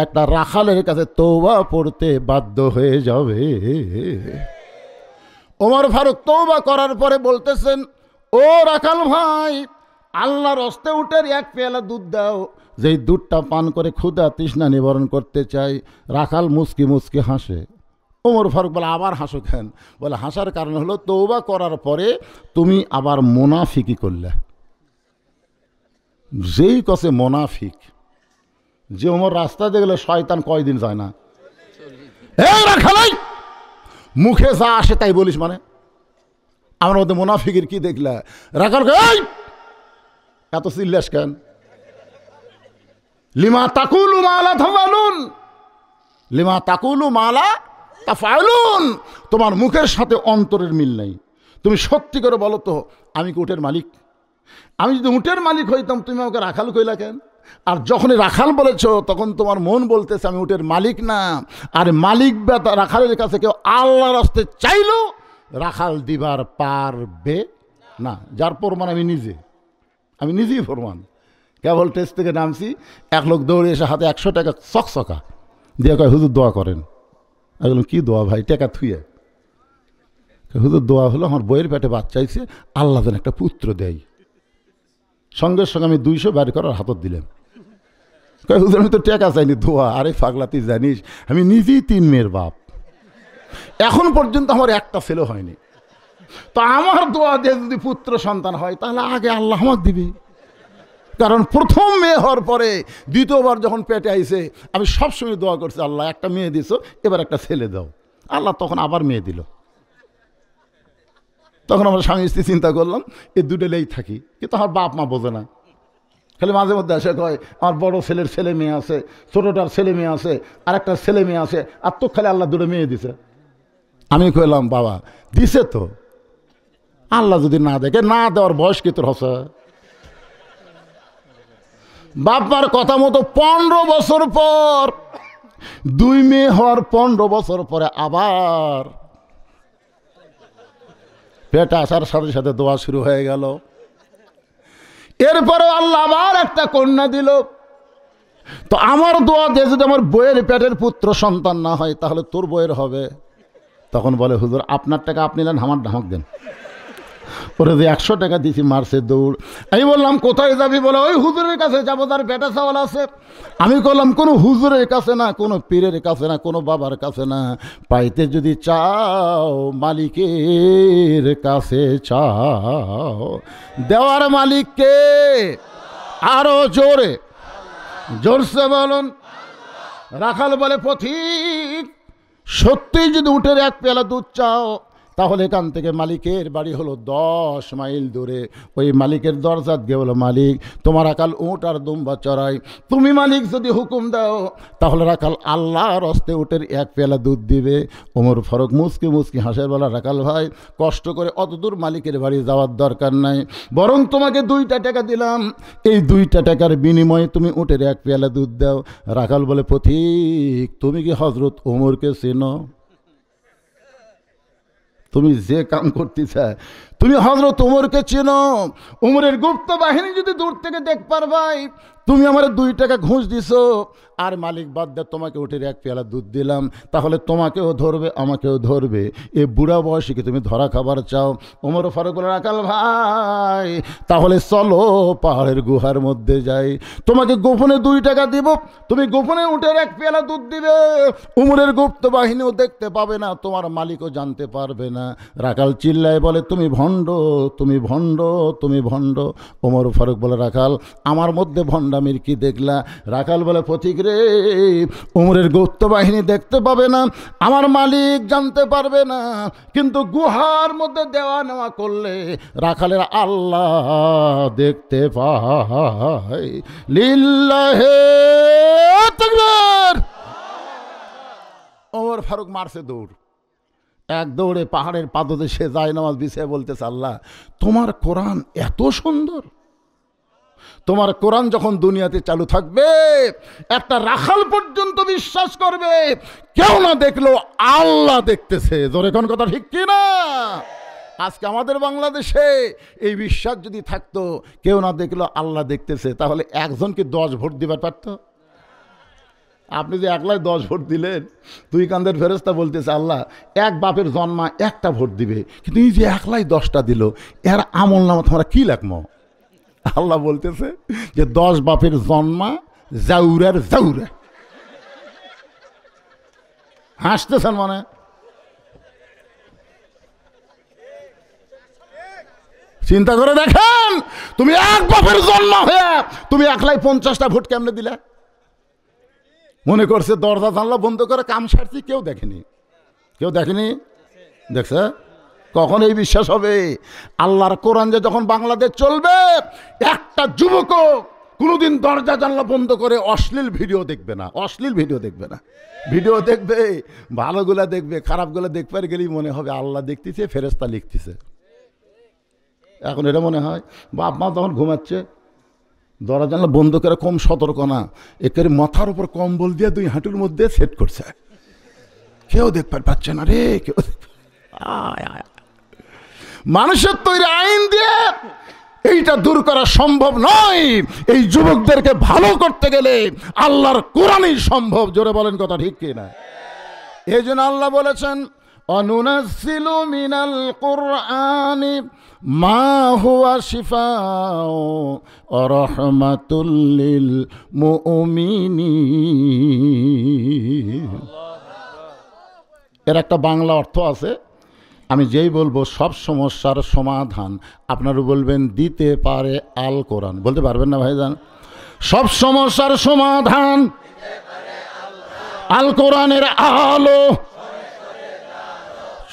একটা রাখালের কাছে তওবা পড়তে বাধ্য হয়ে যাবে। ওমর ফারুক তওবা করার পরে বলতেছেন, ও রাখাল ভাই, আল্লাহর হস্তে উটের 1 পেয়ালা দুধ দাও, যেই দুধটা পান করে ক্ষুধা তৃষ্ণা নিবারণ করতে চাই। রাখাল মুচকি মুচকি হাসে। ওমর ফারুক বলে, আবার হাসো কেন? বলে, হাসার কারণ হলো তওবা করার পরে তুমি আবার মুনাফিকি করলে। যেই কসে মুনাফিক, যে ওমর রাস্তা দেখলে শয়তান কয়দিন যায় না। এই রাখালাই, মুখে যা আসে তাই বলিস মানে? আমার মধ্যে মুনাফিকের কি দেখলা? রাখাল এই এত চিল্লাস কেন? লিমা তাকুলু মালা তাফালুন, লিমা তাকুলু মালা তাফালুন। তোমার মুখের সাথে অন্তরের মিল নেই। তুমি সত্যি করে বলো তো, আমি কি উটের মালিক? আমি যদি উটের মালিক হইতাম, তুমি আমাকে রাখাল কইলা কেন? আর যখনই রাখাল বলেছ, তখন তোমার মন বলতেছে আমি উটের মালিক না। আর মালিক বা রাখালের কাছে কেউ আল্লাহর রাস্তে চাইলো, রাখাল দিবার পারবে না। যার প্রমাণ আমি নিজেই প্রমাণ। কেবল টেস্ট থেকে নামছি, 1 লোক দৌড়ে এসে হাতে 100 টাকা চকচকা দিয়ে কয়, হুজুর দোয়া করেন। আমি বললাম, কি দোয়া ভাই? টাকা থুয়ে। হুজুর দোয়া হলো, আমার বইয়ের পেটে বাচ্চা আইছে, আল্লাহ যেন একটা পুত্র দেয়। সঙ্গে সঙ্গে আমি 200 বের করার হাতত দিলাম। কয়, হুজুর আমি তো টাকা চাইনি, দোয়া। আরে পাগলা, তুই জানিস আমি নিজেই 3 মেয়ের বাপ। এখন পর্যন্ত আমার একটা ছেলে হয়নি। তো আমার দোয়া দিয়ে যদি পুত্র সন্তান হয় তাহলে আগে আল্লাহ আমাকে দিবে। কারণ প্রথম মেয়ে হওয়ার পরে দ্বিতীয়বার যখন পেটে আইছে আমি সবসময় দোয়া করছি, আল্লাহ একটা মেয়ে দিছো, এবার একটা ছেলে দাও। আল্লাহ তখন আবার মেয়ে দিল। তখন আমরা স্বামী স্ত্রী চিন্তা করলাম এই দুটো লেই থাকি, কিন্তু আমার বাপ মা বোঝে না, খালি মাঝে মধ্যে আসে কয় আমার বড় ছেলের ছেলে মেয়ে আছে, ছোটোটার ছেলে মেয়ে আছে, আর একটা ছেলে মেয়ে আছে, আর তো খালি আল্লাহ দুটো মেয়ে দিছে। আমি কইলাম বাবা দিছে তো, আল্লাহ যদি না দেখে, না দেওয়ার বয়স কি তোর হসে? বাপ মার কথা মতো 15 বছর পর 2 মেয়ে হওয়ার 15 বছর পরে আবার পেটে আসার সাথে সাথে দোয়া শুরু হয়ে গেল। এরপরে আল্লাহ আবার একটা কন্যা দিল। তো আমার দোয়া দিয়ে যদি আমার বইয়ের পেটের পুত্র সন্তান না হয় তাহলে তোর বইয়ের হবে। তখন বলে হুজুর আপনার টাকা আপনি নেন, আমার ধামক দেন। ওরে যে 100 টাকা দিছি মারছে দৌড়। আমি বললাম কোথায় যাবি? বলে ওই হুজুরের কাছে যাবো, তার বেটা চাওয়াল আছে। আমি বললাম কোনো হুজুরের কাছে না, কোনো পীরের কাছে না, কোনো বাবার কাছে না, পাইতে যদি চাও মালিকের কাছে চাও। দেওয়ার মালিককে আরো জোরে জোরসে বলুন। রাখাল বলে পথিক সত্যিই যদি উটের 1 পেয়ালা দুধ চাও তাহলে এখান থেকে মালিকের বাড়ি হলো 10 মাইল দূরে। ওই মালিকের দরজাত গিয়ে বলো মালিক তোমার রাখাল উট আর দুম্বা চড়াই, তুমি মালিক যদি হুকুম দাও তাহলে রাখাল আল্লাহর হস্তে উটের 1 পেয়ালা দুধ দিবে। ওমর ফারুক মুসকি মুসকি হাসে বলা রাখাল ভাই কষ্ট করে অত দূর মালিকের বাড়ি যাওয়ার দরকার নাই, বরং তোমাকে 2টা টাকা দিলাম, এই 2টা টাকার বিনিময়ে তুমি উটের 1 পেয়ালা দুধ দাও। রাখাল বলে পথিক তুমি কি হজরত ওমরকে চেনো? তুমি যে কাম করতেছে তুমি হযরত ওমরকে চেনো? ওমরের গুপ্ত বাহিনী যদি দূর থেকে দেখ পারবাই তুমি আমার 2 টাকা ঘুষ দিছো আর মালিক বাদ দিয়ে তোমাকে উঠে 1 পেয়ালা দুধ দিলাম, তাহলে তোমাকেও ধরবে আমাকেও ধরবে। এই বুড়া বয়সে কি তুমি ধরা খাবার চাও? ওমর ফারুক রাখাল ভাই তাহলে চলো পাহাড়ের গুহার মধ্যে যাই, তোমাকে গোপনে 2 টাকা দিব, তুমি গোপনে উঠের 1 পেয়ালা দুধ দিবে। ওমরের গুপ্ত বাহিনীও দেখতে পাবে না, তোমার মালিকও জানতে পারবে না। রাখাল চিল্লায় বলে তুমি ভণ্ড, তুমি ভণ্ড, তুমি ভণ্ড। ওমর ফারুক বলে রাখাল আমার মধ্যে ভণ্ডামির কি দেখলা? রাখাল বলে পথিক রে ওমরের গুপ্ত বাহিনী দেখতে পাবে না, আমার মালিক জানতে পারবে না, কিন্তু গুহার মধ্যে দেওয়া নেওয়া করলে রাখালের আল্লাহ দেখতে পায়। লিল্লাহে তাকবীর। ওমর ফারুক মারছে দৌড়, 1 দৌড়ে পাহাড়ের পাদতে সে যায় নামাজ বিছিয়ে বলতেছে আল্লাহ তোমার কোরআন এত সুন্দর, তোমার কোরআন যখন দুনিয়াতে চালু থাকবে একটা রাখাল পর্যন্ত বিশ্বাস করবে কেউ না দেখলো আল্লাহ দেখতেছে। জোরে কোন কথা ঠিক কি না? আজকে আমাদের বাংলাদেশে এই বিশ্বাস যদি থাকতো কেউ না দেখলো আল্লাহ দেখতেছে, তাহলে একজনকে 10 ভোট দিবার পারতো? আপনি যে একলাই 10 ভোট দিলেন, 2 কান্দের ফেরেশতা বলতেছে আল্লাহ 1 বাপের জন্মা 1টা ভোট দিবে, কিন্তু এই যে একলাই 10টা দিল এর আমল নামা তোমরা কি লেখমো? আল্লাহ বলতেছে যে 10 বাপের জন্মা জাউরার জাউরা। হাসতেছেন মানে? চিন্তা করে দেখেন, তুমি 1 বাপের জন্ম হয়ে তুমি একলাই 50টা ভোট কেমনে দিলে? মনে করছে দরজা জানলা বন্ধ করে কাম সারছি, কেউ দেখেনি, কেউ দেখেনি। দেখছে কখন এই বিশ্বাস হবে? আল্লাহর কোরআন যে যখন বাংলাদেশ চলবে একটা যুবকও কোনোদিন দরজা জানলা বন্ধ করে অশ্লীল ভিডিও দেখবে না, অশ্লীল ভিডিও দেখবে না। ভিডিও দেখবে, ভালোগুলা দেখবে, খারাপগুলো দেখবার গেলেই মনে হবে আল্লাহ দেখতেছে, ফেরেশতা লিখতেছে। এখন এটা মনে হয় বাপ মা তখন ঘুমাচ্ছে দরজা জানলা বন্ধ করে কম সতর্ক না, একের মাথার উপর কম্বল দিয়ে 2 হাঁটুর মধ্যে সেট করছে, কেউ দেখতে পাচ্ছে না রে, কেউ। মানুষের তৈরি আইন দিয়ে এইটা দূর করা সম্ভব নয়। এই যুবকদেরকে ভালো করতে গেলে আল্লাহর কোরআনই সম্ভব। জোরে বলেন কথা ঠিক কিনা? এই জন্য আল্লাহ বলেছেন অনুনাজ্জিলু মিনাল কুরআনি মা হুয়া শিফাউ ওয়া রাহমাতুল লিল মুমিনিন। এর একটা বাংলা অর্থ আছে, আমি যেই বলবো সব সমস্যার সমাধান আপনারা বলবেন দিতে পারে আল কোরআন। বলতে পারবেন না ভাইজান? সব সমস্যার সমাধান আল কোরআনের আলো,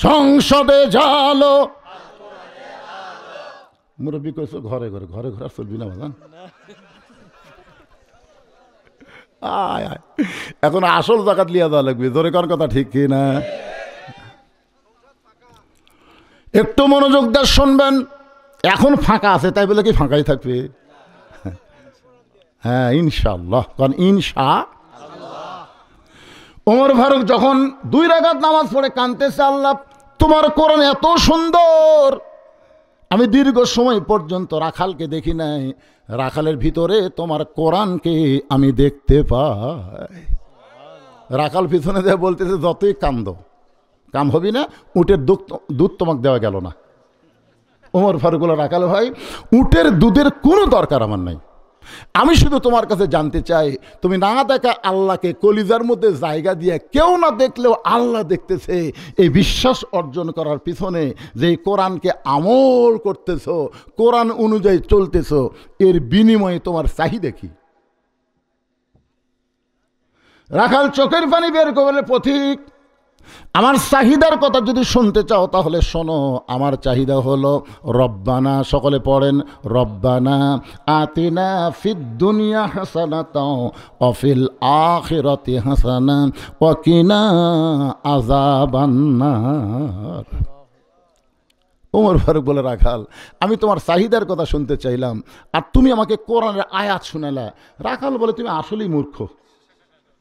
সংসদে জালো। মুরব্বী কইছো ঘরে ঘরে, ঘরে ঘরে আর চলবি না ভাইজান। আয় আয়, এখন আসল জাকাত লিয়া দেওয়া লাগবে। জোরে কর কথা, ঠিক কি না? একটু মনোযোগ দিয়ে শুনবেন। এখন ফাঁকা আছে তাই বলে কি ফাঁকাই থাকবে? হ্যাঁ ইনশাআল্লাহ, কারণ ওমর ফারুক যখন 2 রাকাত নামাজ পড়ে কাঁদতেছে, আল্লাহ তোমার কোরআন এত সুন্দর, আমি দীর্ঘ সময় পর্যন্ত রাখালকে দেখি নাই, রাখালের ভিতরে তোমার কোরআনকে আমি দেখতে পাই। রাখাল পিছনে দিয়ে বলতেছে যতই কান্দো কাম হবি না, উটের দুধ তোমাকে দেওয়া গেল না। ওমর ফারুক বলে রাখাল ভাই, উটের দুধের কোনো দরকার আমার নাই, আমি শুধু তোমার কাছে জানতে চাই তুমি না দেখা আল্লাহকে কলিজার মধ্যে জায়গা দিয়ে কেউ না দেখলেও আল্লাহ দেখতেছে, এই বিশ্বাস অর্জন করার পিছনে যে কোরআনকে আমল করতেছো, কোরআন অনুযায়ী চলতেছো, এর বিনিময়ে তোমার চাহিদা কি? রাখাল চোখের পানি বের করে, পথিক আমার চাহিদার কথা যদি শুনতে চাও তাহলে শোনো, আমার চাহিদা হলো রব্বানা, সকলে পড়েন রব্বানা আতিনা ফিদ দুনিয়া হাসানাতাও ওয়া ফিল আখিরাতি হাসানা ওয়া কিনা আযাবান্নার। ওমর ফারুক বলে রাখাল আমি তোমার চাহিদার কথা শুনতে চাইলাম আর তুমি আমাকে কোরআনের আয়াত শোনালা। রাখাল বলে তুমি আসলেই মূর্খ।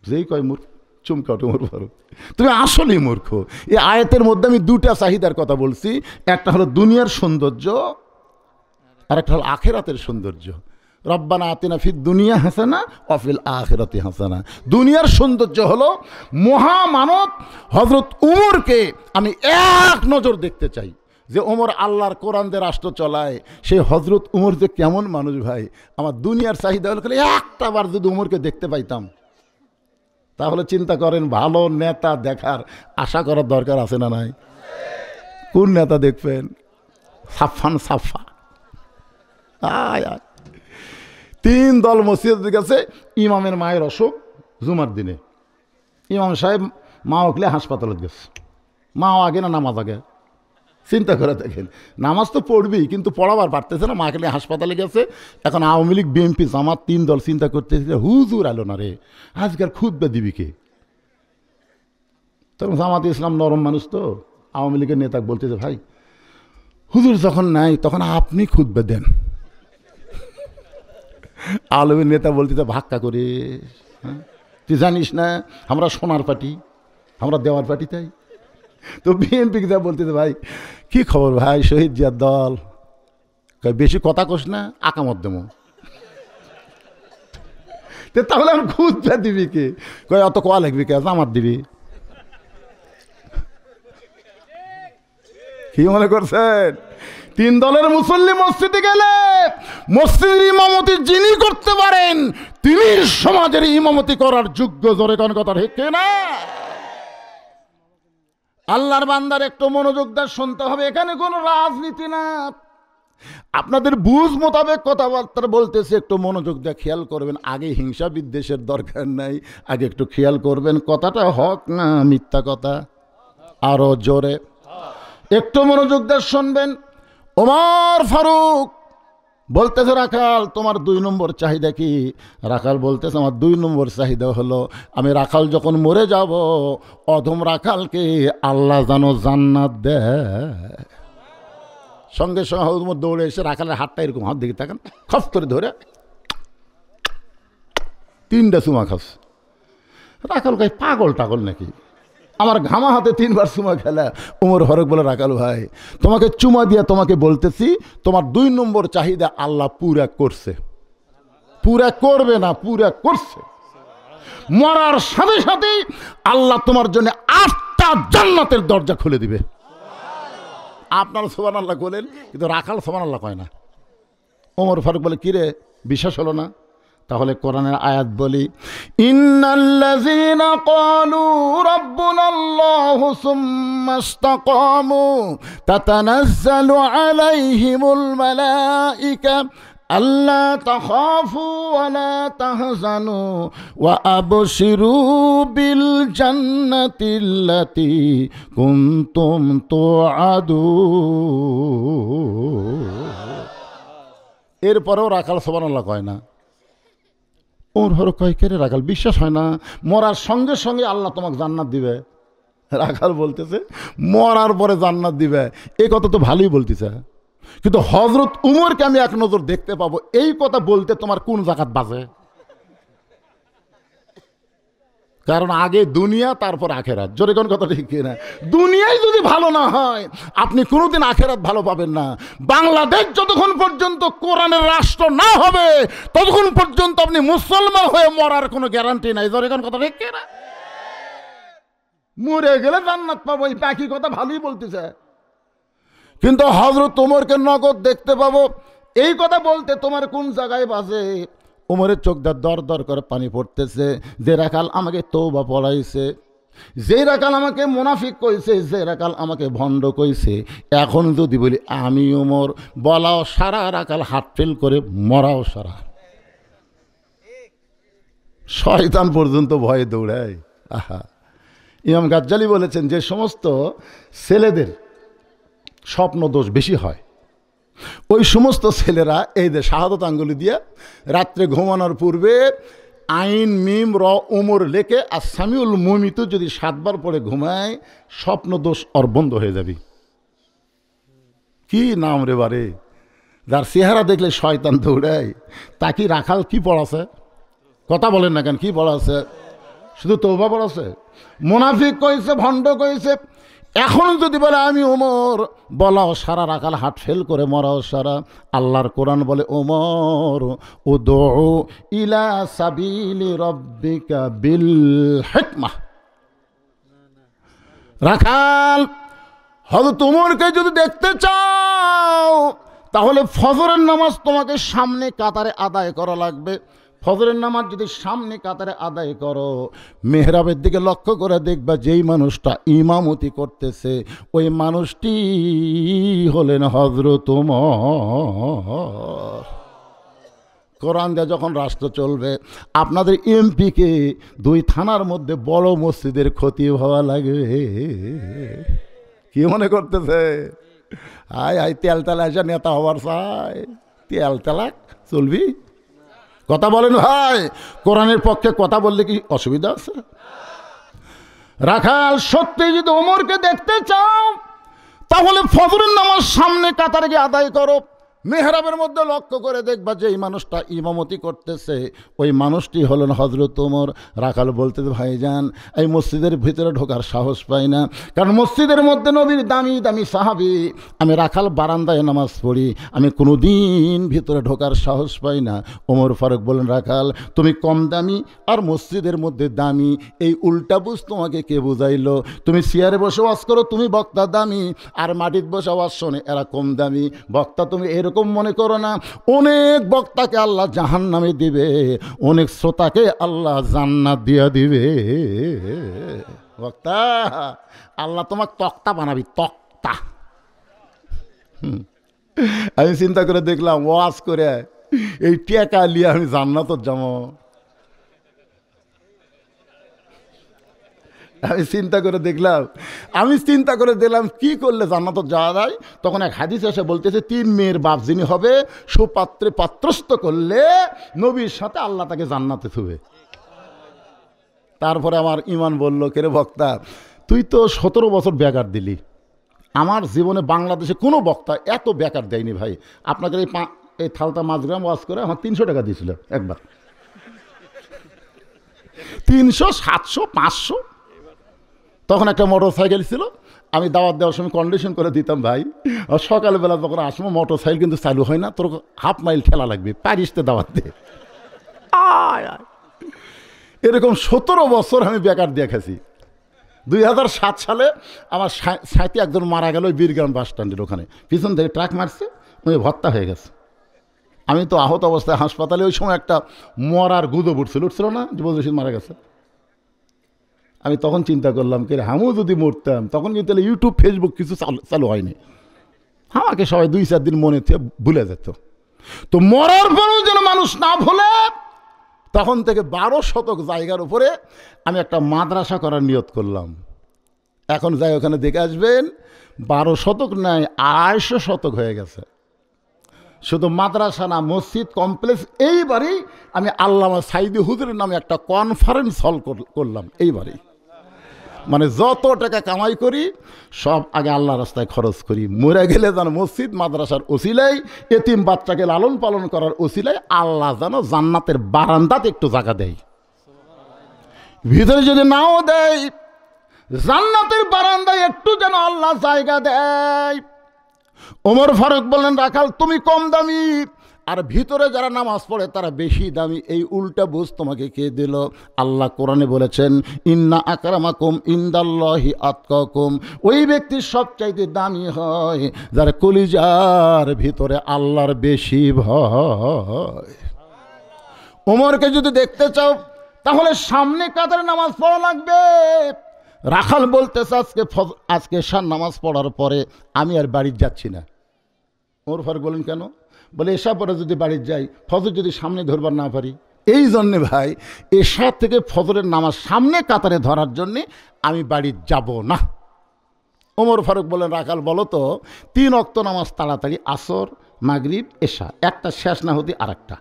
যেই কয় মূর্খ চুমকাট ওমর ফারুক, তুমি আসলেই মূর্খ। এই আয়াতের মধ্যে আমি 2টা চাহিদার কথা বলছি, একটা হলো দুনিয়ার সৌন্দর্য আর একটা হলো আখেরাতের সৌন্দর্য। রব্বানা আতিনা ফিদ দুনিয়া হাসানা ওয়া ফিল আখিরাতি হাসানা। দুনিয়ার সৌন্দর্য হলো মহামানব হযরত উমরকে আমি এক নজর দেখতে চাই, যে ওমর আল্লাহর কোরআন দিয়ে রাষ্ট্র চলায়, সেই হযরত উমর যে কেমন মানুষ ভাই। আমার দুনিয়ার চাহিদা হলো একটা বার যদি উমরকে দেখতে পাইতাম। তাহলে চিন্তা করেন, ভালো নেতা দেখার আশা করার দরকার আছে না নাই? কোন নেতা দেখবেন? সাফান সাফা। আয় আয়, 3 দল মসজিদে গেছে, ইমামের মায়ের অসুখ জুমার দিনে, ইমাম সাহেব মা ওকলে হাসপাতালে গেছে। মাও আগে না নামাজ আগে? চিন্তা করে দেখেন, নামাজ তো পড়বেই কিন্তু পড়াবার পারতেছে না, মাকে নিয়ে হাসপাতালে গেছে। এখন আওয়ামী লীগ বিএনপি জামাত 3 দল চিন্তা করতেছে হুজুর আলো না রে, আজকাল খুতবা দিবি কে? তখন জামাত ইসলাম নরম মানুষ তো, আওয়ামী লীগের নেতা বলতেছে ভাই হুজুর যখন নাই তখন আপনি খুতবা দেন। আওয়ামী নেতা বলতেছে ভাক্কা করে, হ্যাঁ তুই জানিস না আমরা সোনার পার্টি, আমরা দেওয়ার পার্টি। তাই তো বিএনপি যা বলতেছে ভাই কি খবর ভাই, শহীদ জিয়ার দল, বেশি কথা কোস না আকামত দেবো। তাহলে আমি খুঁজতে দিবি কে? কয় অত কোয়া লাগবি কে, জামাত দিবি। কি মনে করছেন? 3 দলের মুসল্লি মসজিদে গেলে মসজিদের ইমামতি যিনি করতে পারেন তিনি সমাজের ইমামতি করার যোগ্য। জোরে কোন কথা ঠিক না? আল্লাহর বান্দার একটু মনোযোগ দিয়ে শুনতে হবে। এখানে কোনো রাজনীতি না, আপনাদের বুঝ মোতাবেক কথাবার্তা বলতেছে, একটু মনোযোগ দিয়ে খেয়াল করবেন। আগে হিংসা বিদ্বেষের দরকার নাই, আগে একটু খেয়াল করবেন কথাটা হক না মিথ্যা কথা। আরো জোরে একটু মনোযোগ দিয়ে শুনবেন। ওমর ফারুক বলতেছে রাখাল তোমার 2 নম্বর চাহিদা কি? রাখাল বলতেছে আমার 2 নম্বর চাহিদা হলো আমি রাখাল যখন মরে যাব অধম রাখালকে আল্লাহ যেন জান্নাত দেয়। সঙ্গে সঙ্গে দৌড়ে এসে রাখালের হাতটা এরকম হাত দিকে তাকান, খপ করে ধরে 3টা চুমা খাস। রাখাল ভাই পাগল টাগল নাকি, আমার ঘামা হাতে 3 বার চুমা খেলা। ওমর ফারুক বলে রাখাল ভাই তোমাকে চুমা দিয়া তোমাকে বলতেছি তোমার 2 নম্বর চাহিদা আল্লাহ পুরা করছে। পুরা করবে না, পুরা করছে। মরার সাথে সাথেই আল্লাহ তোমার জন্য 8টা জান্নাতের দরজা খুলে দিবে। আপনারা সুবহানাল্লাহ বলেন, কিন্তু রাখাল সুবহানাল্লাহ কয় না। ওমর ফারুক বলে কিরে বিশ্বাস হলো না? তাহলে কোরআনের আয়াত বলি, ইন্নাল্লাযীনা ক্বালু রাব্বুনাল্লাহু সুম্মা ইসতাকামু তাতানাজ্জালু আলাইহিমুল মালায়েকা আল্লা তাখাফু ওয়া লা তাহজানু ওয়া আবশিরু বিল জান্নাতিল্লাতী কুনতুম তুআদুন। এরপরেও রাখাল সুবহানাল্লাহ কয় না। ওর হর কয় কে রে রাখাল, বিশ্বাস হয় না? মরার সঙ্গে সঙ্গে আল্লাহ তোমাকে জান্নাত দিবে। রাখাল বলতেছে মরার পরে জান্নাত দিবে, এই কথা তো ভালোই বলতেছে, কিন্তু হযরত উমরকে আমি এক নজর দেখতে পাবো, এই কথা বলতে তোমার কোন জাকাত বাজে? কারণ আগে দুনিয়া, তারপর আখেরাত। জোরে কোন কথা ঠিক না? দুনিয়ায় যদি ভালো না হয় আপনি কোনোদিন আখেরাত ভালো পাবেন না। বাংলাদেশ যতক্ষণ পর্যন্ত কোরআনের রাষ্ট্র না হবে ততক্ষণ পর্যন্ত আপনি মুসলমান হয়ে মরার কোনো গ্যারান্টি নাই। জোরে কোন কথা ঠিক না? মরে গেলে জান্নাত পাবো, এই বাকি কথা ভালোই বলতেছে, কিন্তু হযরত ওমরকে নগদ দেখতে পাবো, এই কথা বলতে তোমার কোন জায়গায় বাজে? ওমরের চোখ দিয়ে দর দর করে পানি পড়তেছে। যে রাখাল আমাকে তওবা পড়াইছে, যে রাখাল আমাকে মুনাফিক কইছে, যে রাখাল আমাকে ভণ্ড কইছে, এখন যদি বলি আমি ওমর, বলাও সারা, রাখাল হাত ফেল করে মরাও সারা। শয়তান পর্যন্ত ভয়ে দৌড়ায়। আহা, ইমাম গাজ্জালি বলেছেন যে সমস্ত ছেলেদের স্বপ্ন দোষ বেশি হয়, ওই সমস্ত ছেলেরা এই যে শাহাদত আঙ্গুলি দিয়ে রাত্রে ঘুমানোর পূর্বে আইন মিম র উমর লেখে আর সামিউল মুমিতু যদি 7 বার পরে ঘুমায়, স্বপ্ন দোষ ওর বন্ধ হয়ে যাবে। কি নাম রে বারে, যার চেহারা দেখলে শয়তান দৌড়ায়, তা কি রাখাল কি পড়াছে? কথা বলেন না কেন, কি পড়াছে? শুধু তওবা পড়াছে? মুনাফিক কইছে, ভণ্ড কইছে, এখন যদি বলে আমি ওমর, বলাও সারা, রাখাল হাট ফেল করে মরাও সারা। আল্লাহর কোরআন বলে ওমর উদউ ইলা সাবিলি রাব্বিকা বিল হিকমাহ। রাখাল হযরত ওমরকে যদি দেখতে চাও তাহলে ফজরের নামাজ তোমাকে সামনে কাতারে আদায় করা লাগবে। ফজরের নামাজ যদি সামনে কাতারে আদায় করো, মেহরাবের দিকে লক্ষ্য করে দেখবা যেই মানুষটা ইমামতি করতেছে ওই মানুষটি হলেন হযরত ওমর। কোরআন দিয়ে যখন রাষ্ট্র চলবে, আপনাদের এমপিকে 2 থানার মধ্যে বড় মসজিদের খতিব হওয়া লাগবে। কি মনে করতেছে? আয় আয় তেল তেলা এসে নেতা হওয়ার চাই, তেল তেলাক চলবি? কথা বলেন ভাই, কোরআনের পক্ষে কথা বললে কি অসুবিধা আছে? রাখাল সত্যি যদি ওমরকে দেখতে চাও তাহলে ফজরের নামাজ সামনে কাতারে গিয়ে আদায় করো। মেহরাবের মধ্যে লক্ষ্য করে দেখবা যে এই মানুষটা ইমামতি করতেছে ওই মানুষটি হলেন হযরত ওমর। রাখাল বলতে ভাইজান এই মসজিদের ভিতরে ঢোকার সাহস পাই না, কারণ মসজিদের মধ্যে নবীর দামি দামি সাহাবী, আমি রাখাল বারান্দায় নামাজ পড়ি, আমি কোনো দিন ভিতরে ঢোকার সাহস পাই না। ওমর ফারুক বলেন রাখাল তুমি কম দামি আর মসজিদের মধ্যে দামি, এই উল্টা বুঝ তোমাকে কে বুঝাইলো? তুমি চেয়ারে বসে ওয়াজ করো তুমি বক্তা দামি, আর মাটিতে বসে ওয়াজ শোনে এরা কম দামি। বক্তা তুমি এরকম মনে করো না, অনেক বক্তাকে আল্লাহ জাহান্নামে দিবে, অনেক শ্রোতাকে আল্লাহ জান্নাত দিয়ে দিবে। বক্তা আল্লাহ তোমাকে তক্তা বানাবি, তক্তা। আমি চিন্তা করে দেখলাম ওয়াজ করে এই টেকা নিয়ে আমি জান্নাত যাবো। আমি চিন্তা করে দেখলাম কি করলে জান্নাত যাওয়া যায়। তখন এক হাদিস এসে বলতেছে 3 মেয়ের বাপ যিনি হবে সুপাত্রে পাত্রস্থ করলে নবীর সাথে আল্লাহ তাকে জান্নাতে থুবে। তারপরে আমার ইমান বলল কেরে বক্তা তুই তো 17 বছর বেকার দিলি, আমার জীবনে বাংলাদেশে কোনো বক্তা এত বেকার দেয়নি ভাই। আপনাকে এই থালতা মাঝগ্রাম ওয়াজ করে আমার 300 টাকা দিয়েছিল একবার, 300, 700, 500। তখন একটা মোটর সাইকেল ছিল, আমি দাওয়াত দেওয়ার সময় কন্ডিশন করে দিতাম ভাই সকালবেলা যখন আসবো মোটর সাইকেল কিন্তু চালু হয় না, তোর হাফ মাইল ঠেলা লাগবে, পারিসতে দাওয়াত দে। এরকম 17 বছর আমি বেকার দেখেছি। 2007 সালে আমার সাথে একজন মারা গেল ওই বীরগ্রাম বাস স্ট্যান্ডের ওখানে, পিছন থেকে ট্রাক মারছে, উনি ভর্তা হয়ে গেছে। আমি তো আহত অবস্থায় হাসপাতালে, ওই সময় একটা মরার গুঁদো উঠছিল না, যুবক রশিদ মারা গেছে। আমি তখন চিন্তা করলাম কি আমিও যদি মরতাম, তখন কিন্তু ইউটিউব ফেসবুক কিছু চালু হয়নি, আমাকে সবাই 2-4 দিন মনে থেকে ভুলে যেত। তো মরার পরেও যেন মানুষ না ভুলে, তখন থেকে 12 শতক জায়গার উপরে আমি একটা মাদ্রাসা করার নিয়ত করলাম। এখন যাই ওখানে দেখে আসবেন, 12 শতক নাই 250 শতক হয়ে গেছে। শুধু মাদ্রাসা না, মসজিদ কমপ্লেক্স। এইবারই আমি আল্লামা সাইদি হুজুরের নামে একটা কনফারেন্স হল করলাম। এইবারই মানে যত টাকা কামাই করি সব আগে আল্লাহ রাস্তায় খরচ করি, মরে গেলে যেন মসজিদ মাদ্রাসার ওসিলায়, এতিম বাচ্চাকে লালন পালন করার ওসিলায় আল্লাহ যেন জান্নাতের বারান্দাতে একটু জায়গা দেয়। ভিতরে যদি নাও দেয়, জান্নাতের বারান্দায় একটু যেন আল্লাহ জায়গা দেয়। ওমর ফারুক বললেন, রাখাল তুমি কম দামি, আর ভিতরে যারা নামাজ পড়ে তারা বেশি দামি। এই উল্টা বুঝ তোমাকে কে দিল? আল্লাহ কোরআনে বলেছেন, ইন্না আকরামাকুম ইনদাল্লাহি আতকাকুম। ওই ব্যক্তির সবচাইতে দামি হয় যারা কলিজার ভিতরে আল্লাহর বেশি ভয়। ওমরকে যদি দেখতে চাও তাহলে সামনে কাতারে নামাজ পড়া লাগবে। রাখাল বলতেছে, আজকে এশার নামাজ পড়ার পরে আমি আর বাড়ি যাচ্ছি না। ওমর ফারুক বলেন, কেন? বলে এশা পরে যদি বাড়ি যাই, ফজর যদি সামনে ধরবার না পারি, এই জন্যে ভাই এশা থেকে ফজরের নামাজ সামনে কাতারে ধরার জন্যে আমি বাড়ি যাব না। ওমর ফারুক বলেন, রাখাল বলো তো 3 ওয়াক্ত নামাজ তাড়াতাড়ি, আসর, মাগরিব, এশা, একটা শেষ না হতে আর একটা।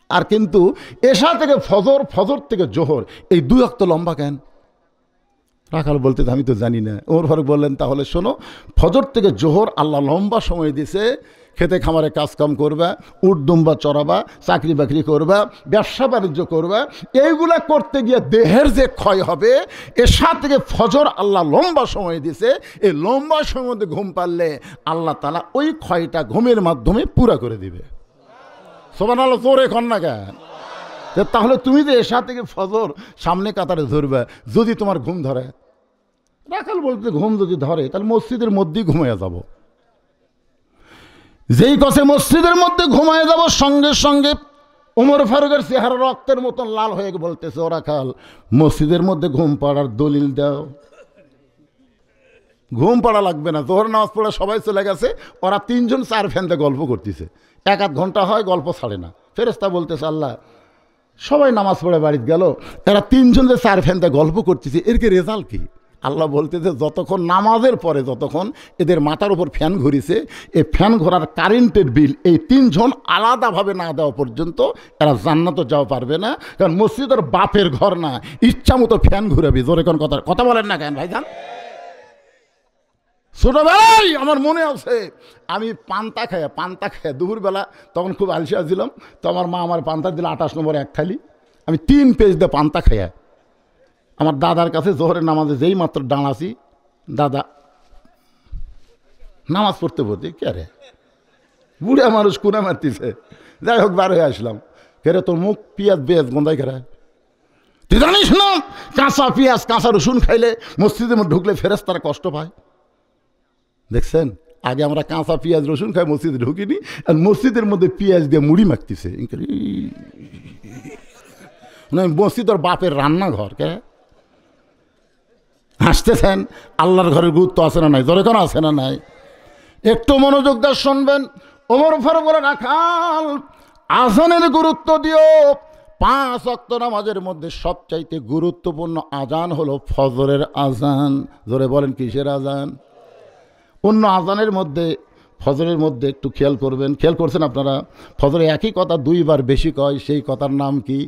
আর কিন্তু এশা থেকে ফজর, ফজর থেকে জোহর, এই 2 ওয়াক্ত লম্বা কেন? রাখাল বলতে আমি তো জানি না। ওমর ফারুক বললেন, তাহলে শোনো, ফজর থেকে জোহর আল্লাহ লম্বা সময় দিছে, খেতে খামারে কাজকাম করবা, উট দুম্বা চড়াবা, চাকরি বাকরি করবা, ব্যবসা বাণিজ্য করবা, এইগুলা করতে গিয়ে দেহের যে ক্ষয় হবে, এশা থেকে ফজর আল্লাহ লম্বা সময় দিছে। এই লম্বা সময়ের মধ্যে ঘুম পারলে আল্লাহ তাআলা ওই ক্ষয়টা ঘুমের মাধ্যমে পুরা করে দিবে। সুবহানাল্লাহ, জোরে কন না কেন? তাহলে তুমি যে এশা থেকে ফজর সামনে কাতারে ধরবে, যদি তোমার ঘুম ধরে, রাখাল বলতে ঘুম যদি ধরে তাহলে মসজিদের মধ্যেই ঘুমাইয়া যাব। যেই কসে মসজিদের মধ্যে ঘুমায় যাব, সঙ্গে সঙ্গে ওমর ফারুকের চেহারা রক্তের মতন লাল হয়ে বলতেছে, ও রাখাল মসজিদের মধ্যে ঘুম পাড়ার দলিল দাও। ঘুম পাড়া লাগবে না, জোহর নামাজ পড়ে সবাই চলে গেছে, ওরা 3 জন 4 ফ্যানতে গল্প করতেছে, 1-1 ঘন্টা হয়, গল্প ছাড়ে না। ফেরেশতা বলতেছে, আল্লাহ সবাই নামাজ পড়ে বাড়িতে গেল, এরা 3 জন যে 4 ফ্যানতে গল্প করতেছে, এর কি রেজাল্ট কি? আল্লাহ বলতেছে, যতক্ষণ নামাজের পরে যতক্ষণ এদের মাথার উপর ফ্যান ঘুরিছে, এই ফ্যান ঘোরার কারেন্টের বিল এই 3 জন আলাদাভাবে না দেওয়া পর্যন্ত এরা জান্নাতে যাওয়া পারবে না। কারণ মসজিদের বাপের ঘর না, ইচ্ছা মতো ফ্যান ঘুরাবি। জোরে কোন কথা বলেন না কেন ভাইজান? ছোট ভাই, আমার মনে আছে আমি পান্তা খাইয়া দুপুরবেলা, তখন খুব আলসিয়া ছিলাম, তো আমার মা আমার পান্তা দিল 28 নম্বর 1 থালি। আমি 3 পেজ দিয়ে পান্তা খাইয়া আমার দাদার কাছে জোহরের নামাজে যেই মাত্র দাঁড়াছি, দাদা নামাজ পড়তে পড়তে কে রে বুড়া মানুষ কুনা মারতিছে, যাই হোক বার হয়ে আসলাম। কেরে তোর মুখ পিঁয়াজ বেয়াজ গন্ধাই কেরা? তুই জানিস না কাঁচা পেঁয়াজ কাঁচা রসুন খাইলে মসজিদের মধ্যে ঢুকলে ফেরেশতারা কষ্ট পায়? দেখছেন, আগে আমরা কাঁচা পেঁয়াজ রসুন খাই, মসজিদে ঢুকিনি, আর মসজিদের মধ্যে পেঁয়াজ দিয়ে মুড়ি মাখতেছে। মসজিদের বাপের রান্নাঘর কে হাসতেছেন? আল্লাহর ঘরের গুরুত্ব আছে না নাই? জোরে কোন আছে না নাই? একটু মনোযোগ দিয়ে শুনবেন। ওমর ফারুক বলে, রাখাল আজানের গুরুত্ব দিও। 5 ওয়াক্ত নামাজের মধ্যে সবচাইতে গুরুত্বপূর্ণ আজান হলো ফজরের আজান। জোরে বলেন, কিসের আজান? অন্য আজানের মধ্যে ফজরের মধ্যে একটু খেয়াল করবেন। খেয়াল করছেন আপনারা? ফজরে একই কথা 2 বার বেশি কয়, সেই কথার নাম কি?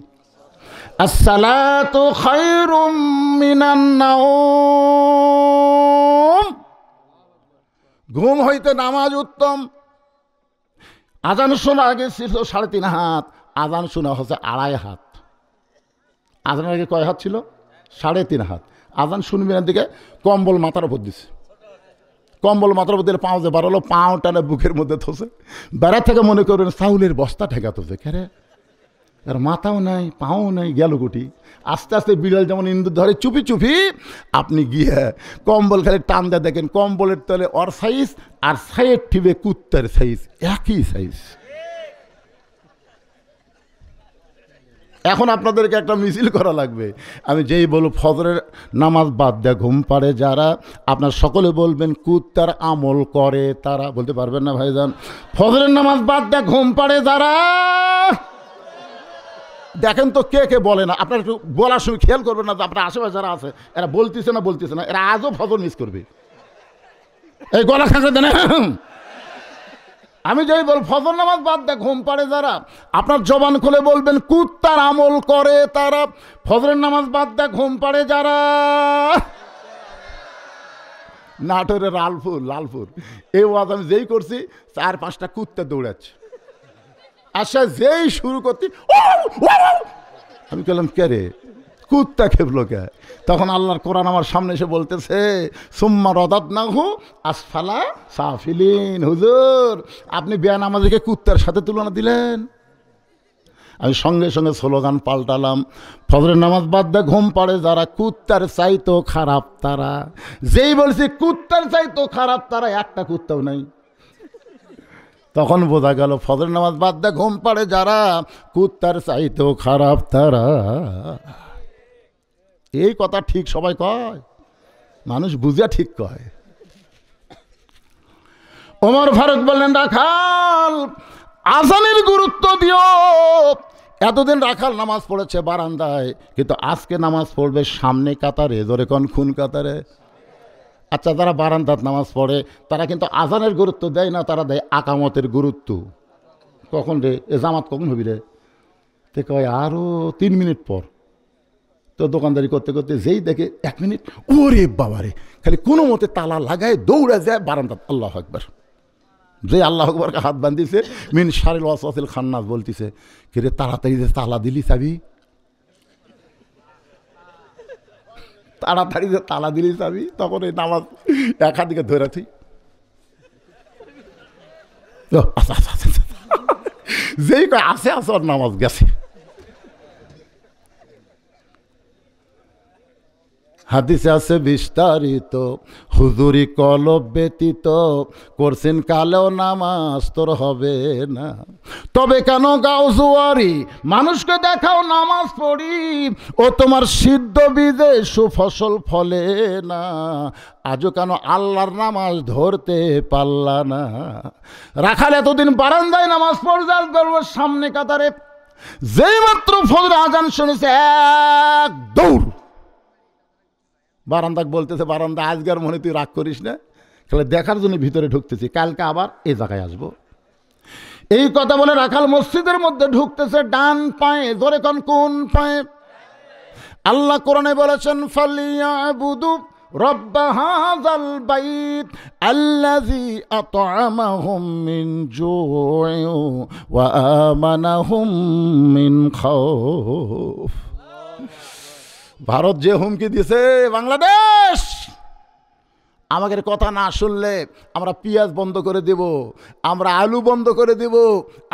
আসসালাতু খায়রুম মিনান নাওম। ঘুম হইতে নামাজ উত্তম। আজান শোনা আগে ছিল 3.5 হাত, আজান শোনা হচ্ছে 2.5 হাত। আজানের আগে কয় হাত ছিল? 3.5 হাত। আজান শুনবেন দিকে কম্বল মাথার উপর দিছে, কম্বল মাথার উপর দিলে পাও যে বাড়ালো, পাও টানে বুকের মধ্যে থসে, বেড়া থেকে মনে করবেন চাউলের বস্তা ঠেকা থসে। কেরে আর মাথাও নাই, পাও নাই, গেল গুটি। আস্তে আস্তে বিড়াল যেমন ইন্দুর ধরে চুপি চুপি আপনি গিয়ে কম্বল খালি টান দিয়ে দেখেন, কম্বলের তলে ওর সাইজ আর সাইড ঠিবে কুত্তার সাইজ একই সাইজ। এখন আপনাদেরকে একটা মিছিল করা লাগবে। আমি যেই বলব ফজরের নামাজ বাদ দেয় ঘুম পাড়ে যারা, আপনার সকলে বলবেন কুত্তার আমল করে তারা। বলতে পারবেন না ভাইজান? ফজরের নামাজ বাদ দেয় ঘুম পাড়ে যারা। দেখেন তো কে কে বলে না। আপনার একটু বলার সময় খেয়াল করবেন না যে আপনার আশেপাশে যারা আছে এরা বলতেছে না, এরা আজও ফজর মিস করবে। এই গলা খাঁচা দেন। আমি যেই বল ফজর নামাজ বাদ দেয় ঘুম পাড়ে যারা, আপনার জবান খুলে বলবেন কুত্তার আমল করে তারা। ফজরের নামাজ বাদ দেয় ঘুম পাড়ে যারা। নাটোরের লালপুর এই ওয়াজ আমি যেই করছি 4-5টা কুত্তা দৌড়াচ্ছে। আচ্ছা যেই শুরু করতে আমি বললাম কে রে, কুত্তা খেপলো কে? তখন আল্লাহর কোরআন আমার সামনে এসে বলতেছে সুম্মা রাদাদনাহু আসফালা সাফিলিন। হুজুর আপনি বেনামাজিকে কুত্তার সাথে তুলনা দিলেন। আমি সঙ্গে সঙ্গে স্লোগান পাল্টালাম, ফজরের নামাজ বাদ দেয় ঘুম পাড়ে যারা, কুত্তার চাইতো খারাপ তারা। যেই বলছি কুত্তার চাইতো খারাপ তারা, একটা কুত্তাও নাই। তখন বোঝা গেল ফজরের নামাজ বাদ দেয় ঘুম পাড়ে যারা, কুত্তার চাইতো খারাপ তারা। এই কথা ঠিক সবাই কয়, মানুষ বুঝিয়া ঠিক কয়। ওমর ফারুক বললেন রাখাল আজানের গুরুত্ব দিও। এতদিন রাখাল নামাজ পড়েছে বারান্দায়, কিন্তু আজকে নামাজ পড়বে সামনে কাতারে। ধরে কোন খুন কাতারে? আচ্ছা যারা বারান্দাত নামাজ পড়ে তারা কিন্তু আজানের গুরুত্ব দেয় না, তারা দেয় আকামতের গুরুত্ব। কখন রে এ জামাত কখন হবি রে? তে কয় আরও 3 মিনিট পর। তো দোকানদারি করতে করতে যেই দেখে 1 মিনিট, ওরে বাবারে, খালি কোনো মতে তালা লাগায় দৌড়ে যায় বারান্দাত। আল্লাহ আকবার। যে আল্লাহ আকবরকে হাত বান্ধিছে মিন শারিল ওয়াসওয়াসিল খান্নাস বলতিছে, কিরে তাড়াতাড়ি যে তালা দিলি চাবি, তাড়াতাড়ি যে তালা দিলি চাবি। তখন এই নামাজ এক হাত দিকে ধরেছি, যেই কয় আসে আসে ওর নামাজ গেছে। হাদিসে আছে বিস্তারিত, হুজুরি কলব ব্যতীত করছেন কালেও নামাজ তোর হবে না। তবে কেন গাও জুয়ারি, মানুষকে দেখাও নামাজ পড়ি, ও তোমার সিদ্ধ বীজে সুফসল ফলে না। আজও কেন আল্লাহর নামাজ ধরতে পারলা না? রাখাল এতদিন বারান্দায় নামাজ পড়তে আসবে সামনে কাতারে, যেই মাত্র ফজর আজান শুনেছে এক দৌড় বারান্দাক বলতেছে, বারান্দা আজকের মনে তুই রাগ করিস না, তাহলে দেখার জন্য ভিতরে ঢুকতেছি, কালকে আবার এই জায়গায় আসবো। এই কথা বলে রাখাল মসজিদের মধ্যে ঢুকতেছে ডান পায়ে। ধরে কোন পায়ে? আল্লাহ কোরআনে বলেছেন ফালিয়াবুদু রব্ব হাযাল বাইত আল্লাযী আত'আমাহুম মিন জু'ইন ওয়া আমানাহুম মিন খাউফ। ভারত যে হুমকি দিয়েছে, বাংলাদেশ আমাদের কথা না শুনলে আমরা পেঁয়াজ বন্ধ করে দেব, আমরা আলু বন্ধ করে দেব,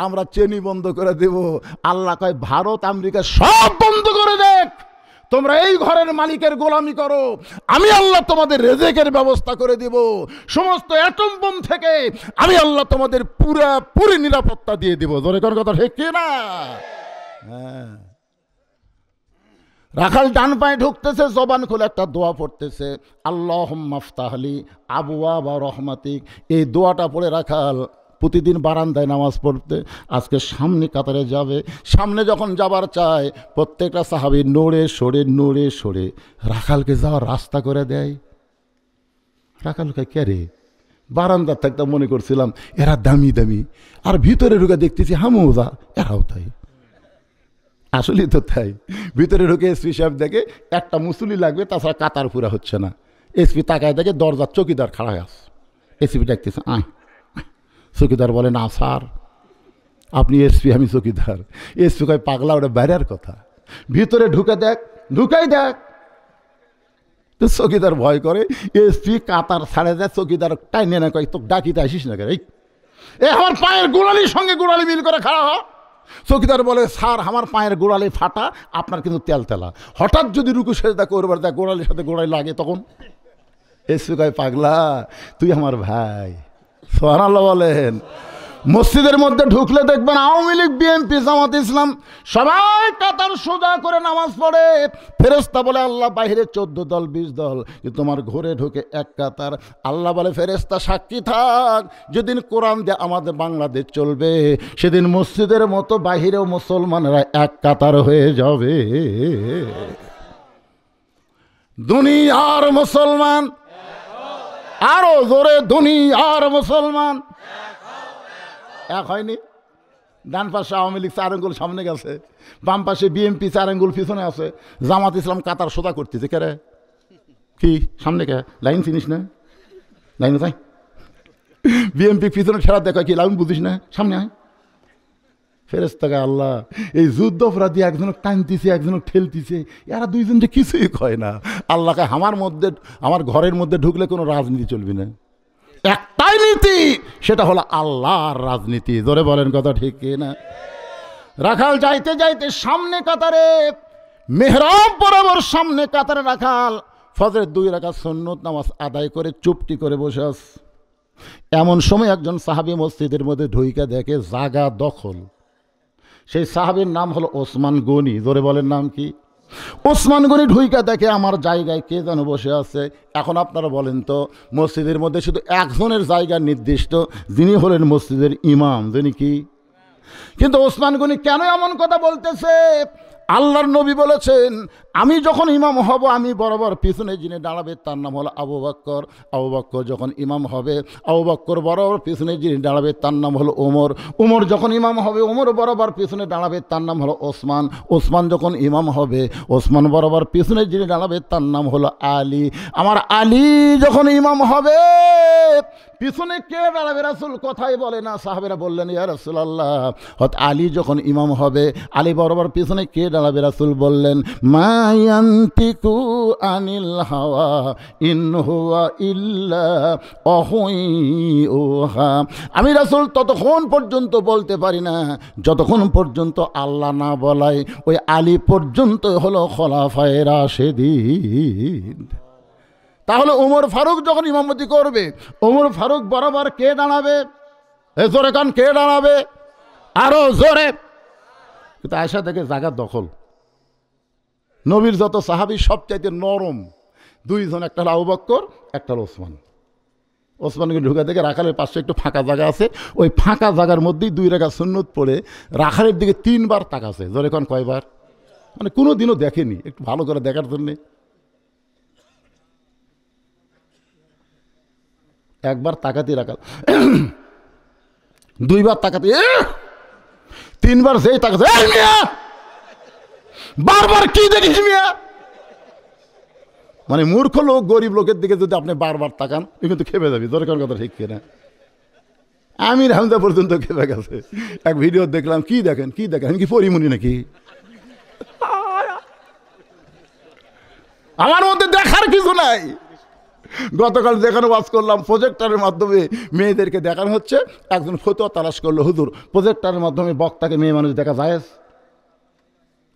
আমরা চিনি বন্ধ করে দেব। আল্লাহ কয় ভারত আমেরিকা সব বন্ধ করে দেখ, তোমরা এই ঘরের মালিকের গোলামি করো, আমি আল্লাহ তোমাদের রেজেকের ব্যবস্থা করে দেব। সমস্ত অ্যাটম বোম থেকে আমি আল্লাহ তোমাদের পুরোপুরি নিরাপত্তা দিয়ে দেব। ধরে কোন কথা ঠিক কি না? হ্যাঁ। রাখাল ডান পায়ে ঢুকতেছে, জবান খুলে একটা দোয়া পড়তেছে, আল্লাহুম্মা ফতাহলি আবওয়াবা রহমাতিক। এই দোয়াটা পড়ে রাখাল প্রতিদিন বারান্দায় নামাজ পড়তে আজকে সামনে কাতারে যাবে। সামনে যখন যাবার চায় প্রত্যেকটা সাহাবী নড়ে সরে রাখালকে যাওয়ার রাস্তা করে দেয়। রাখালকে কে রে? বারান্দার থাকতে মনে করছিলাম এরা দামি দামি, আর ভিতরে ঢুকে দেখতেছি হামুদা এরাও তাই। আসলে তো তাই। ভিতরে ঢুকে এসপি সাহেব দেখে একটা মুসুলি লাগবে, তাছাড়া কাতার পুরা হচ্ছে না। এসপি তাকায় দেখে দরজার চৌকিদার খাড়া হয়ে আছে। এসপি ডাকতেছে আয়। চৌকিদার বলে না স্যার আপনি এসপি, আমি চৌকিদার। এসপি কয় পাগলা, ওটা বাইরের কথা, ভিতরে ঢুকাই দেখ। তো চৌকিদার ভয় করে, এসপি কাতার ছাড়ে যায়, চৌকিদার টাইনে না কয় তো ডাকিতে আসিস না কেন? এই আমার পায়ের গোড়ালির সঙ্গে গোড়ালি মিল করে খাড়া হ। চৌকিদার বলে স্যার আমার পায়ের গোড়ালি ফাটা, আপনার কিন্তু তেলা। হঠাৎ যদি রুকু সেজদা করবার দেয় গোড়ালির সাথে গোড়ালি লাগে, তখন এসপি কয় পাগলা তুই আমার ভাই। সুবহানাল্লাহ বলেন। মসজিদের মধ্যে ঢুকলে দেখবেন আওয়ামী লীগ, বিএনপি, জামাত ইসলাম সবাই কাতার সোজা করে নামাজ পড়ে। ফেরেশতা বলে আল্লাহ বাইরে 14 দল 20 দল, কিন্তু তোমার ঘরে ঢুকে এক কাতার। আল্লাহ বলে ফেরেশতা সাক্ষী থাক, যেদিন কোরআন দিয়ে আমাদের বাংলাদেশ চলবে সেদিন মসজিদের মতো বাহিরেও মুসলমানরা এক কাতার হয়ে যাবে। দুনিয়ার মুসলমান, আরো জোরে দুনিয়ার মুসলমান এক হয়নি। ডান পাশে আওয়ামী লীগ 4 আঙ্গুল সামনে গেছে, বাম পাশে বিএনপি 4 আঙ্গুল পিছনে আছে, জামাত ইসলাম কাতার সোজা করতেছে। কে রে? কি সামনে কে? লাইন চিনিস না? লাইনে তাই বিএনপি পিছনে ঠেলা দেখা কি লাইন বুঝিস না? সামনে আয়। ফেরেশতাকে আল্লাহ এই যুদ্ধ অপরাধী একজনক টানতেছে, একজনক ঠেলতেছে, এরা দুইজন যে কিছুই কয় না। আল্লাহকে আমার ঘরের মধ্যে ঢুকলে কোনো রাজনীতি চলবে না, একটাই নীতি, সেটা হলো আল্লাহর রাজনীতি। ধরে বলেন কথা ঠিক না? রাখাল যাইতে যাইতে সামনে কাতারে, মেহরাব বরাবর সামনে কাতারে রাখাল ফজরের 2 রাকাত সুন্নত নামাজ আদায় করে চুপটি করে বসে আছে। এমন সময় একজন সাহাবী মসজিদের মধ্যে ঢুইকা দেখে জায়গা দখল। সেই সাহাবীর নাম হলো ওসমান গনি। ধরে বলেন নাম কি? ওসমান গনি ঢুইকা দেখে আমার জায়গায় কে যেন বসে আছে। এখন আপনারা বলেন তো, মসজিদের মধ্যে শুধু একজনের জায়গা নির্দিষ্ট, যিনি হলেন মসজিদের ইমাম, যিনি কি? কিন্তু ওসমান গনি কেন এমন কথা বলতেছে? আল্লাহর নবী বলেছেন, আমি যখন ইমাম হব আমি বরাবর পিছনে যিনি দাঁড়াবে তার নাম হলো আবু বকর। আবু বকর যখন ইমাম হবে, আবু বকর বরাবর পিছনে যিনি দাঁড়াবে তার নাম হলো ওমর। ওমর যখন ইমাম হবে, ওমর বরাবর পিছনে দাঁড়াবে তার নাম হলো ওসমান। ওসমান যখন ইমাম হবে, ওসমান বরাবর পিছনে যিনি দাঁড়াবে তার নাম হলো আলী। আমার আলী যখন ইমাম হবে, পিছনে কে দাঁড়াবে রাসূল কথাই বলে না। সাহাবেরা বললেন, ইয়া রাসূলুল্লাহ, আলী যখন ইমাম হবে, আলী বরাবর পিছনে কে দাঁড়াবে? রাসূল বললেন, মা ইয়ান্তিকু আনিল হাওয়া ইন হুয়া ইল্লা ওয়াহয়ুহা। আমি রাসূল ততক্ষণ পর্যন্ত বলতে পারি না যতক্ষণ পর্যন্ত আল্লাহ না বলায়। ওই আলী পর্যন্ত হলো খোলাফায়ে রাশেদিন। তাহলে ওমর ফারুক যখন ইমামতি করবে, ওমর ফারুক বরাবর কে দাঁড়াবে? জোরে কান, কে দাঁড়াবে? আরো জোরে। কিন্তু আয়েশা থেকে জায়গা দখল। নবীর যত সাহাবী সবচাইতে নরম 2 জন, একটা হলো আবু বকর, একটা হলো ওসমান। ওসমানকে ঢুকা থেকে রাখালের পাশে একটু ফাঁকা জায়গা আছে, ওই ফাঁকা জায়গার মধ্যেই 2 রাকাত সুন্নত পড়ে রাখালের দিকে 3 বার তাকাছে। জোরে কান, কয়বার? মানে কোনো দিনও দেখেনি, একটু ভালো করে দেখার জন্যে। একবার তাকাতে রাখাল, 2 বার তাকাতে, 3 বার যেই তাকাতে, বারবার কি দেখিস মিয়া? মানে মূর্খ লোক, গরিব লোকের দিকে যদি আপনি বারবার তাকান, তুই কিন্তু খেপে যাবি। দরকার কথা ঠিক কিনা? আমির হামজা পর্যন্ত খেপে গেছে। এক ভিডিও দেখলাম, কি দেখেন কি দেখেন, আমি কি পরিমণি নাকি? আমার মধ্যে দেখার কিছু নাই। গতকাল যেখানে ওয়াজ করলাম, প্রজেক্টরের মাধ্যমে মেয়েদেরকে দেখানো হচ্ছে। একজন ফতোয়া তালাশ করলো, হুজুর প্রজেক্টরের মাধ্যমে বক্তাকে মেয়ে মানুষ দেখা যায়?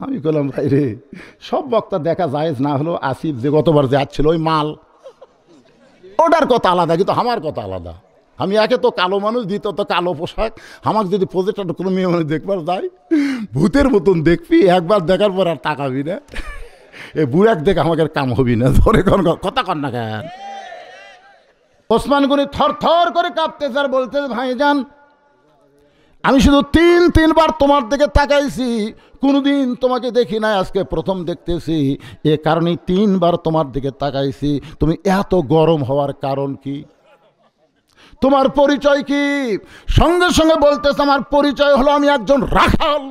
আমি বললাম, ভাই রে, সব বক্তা দেখা জায়েজ না হলেও আসিফ যে গতবার যে আসছিল ওই মাল, ওটার কথা আলাদা, কিন্তু আমার কথা আলাদা। আমি একে তো কালো মানুষ, দ্বিতীয়ত কালো পোশাক। আমাকে যদি প্রজেক্টর কোনো মেয়ে মানুষ দেখবার যায়, ভূতের মতন দেখবি, একবার দেখার পর আর তাকাবি না। এই বুড়াক দেখে আমাকে কাম হবি না। ধরে কথা কর না কেন? ওসমান গনি থর থর করে কাঁপতেছে আর বলতে, ভাইজান, আমি শুধু 3 বার তোমার দিকে তাকাইছি, কোনোদিন তোমাকে দেখি নাই, আজকে প্রথম দেখতেছি। এ কারণেই 3 বার তোমার দিকে তাকাইছি। তুমি এত গরম হওয়ার কারণ কি? তোমার পরিচয় কি? সঙ্গে সঙ্গে বলতেছে, আমার পরিচয় হলো আমি একজন রাখাল।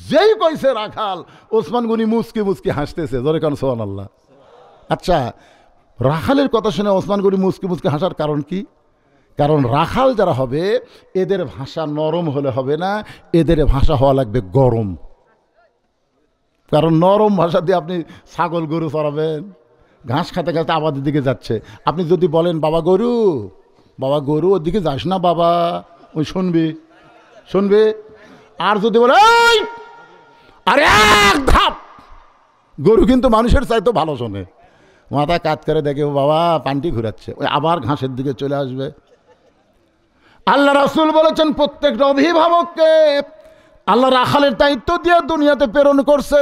যেই কইছে রাখাল, ওসমান গনি মুচকি মুচকি হাসতেছে। জোরে কান সুবহানাল্লাহ। আচ্ছা, রাখালের কথা শুনে ওসমান গনি মুচকি মুচকি হাসার কারণ কি? কারণ রাখাল যারা হবে, এদের ভাষা নরম হলে হবে না, এদের ভাষা হওয়া লাগবে গরম। কারণ নরম ভাষা দিয়ে আপনি ছাগল গরু চড়াবেন, ঘাস খাতে খাতে আবাদের দিকে যাচ্ছে, আপনি যদি বলেন বাবা গরু, বাবা গরু, ওর দিকে যাস না বাবা, ওই শুনবে। আর যদি বলে আরে এক ধাপ, গরু কিন্তু মানুষের চাইতো ভালো শোনে। মাথা কাত করে দেখে, ও বাবা পান্টি ঘুরাচ্ছে, ওই আবার ঘাসের দিকে চলে আসবে। আল্লাহ রাসূল বলেছেন প্রত্যেকটা অভিভাবককে আল্লাহ রাখালের দায়িত্ব দিয়ে দুনিয়াতে প্রেরণ করছে।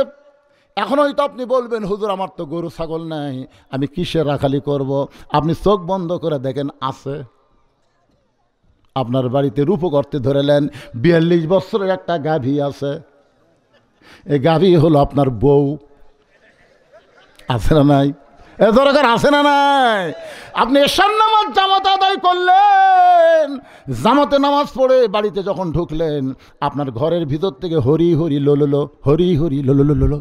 এখন হয়তো আপনি বলবেন, হুজুর আমার তো গরু ছাগল নাই, আমি কিসের রাখালি করব? আপনি চোখ বন্ধ করে দেখেন, আছে। আপনার বাড়িতে রূপ করতে ধরেলেন 42 বছরের একটা গাভী আছে। এই গাভী হলো আপনার বউ। আছে না নাই? এ দরকার আছে না নাই? আপনি এশার নামাজ জামাত আদায় করলেন, জামাতে নামাজ পড়ে বাড়িতে যখন ঢুকলেন, আপনার ঘরের ভিতর থেকে হরি হরি লোলো, হরি হরি লোলো লোলো।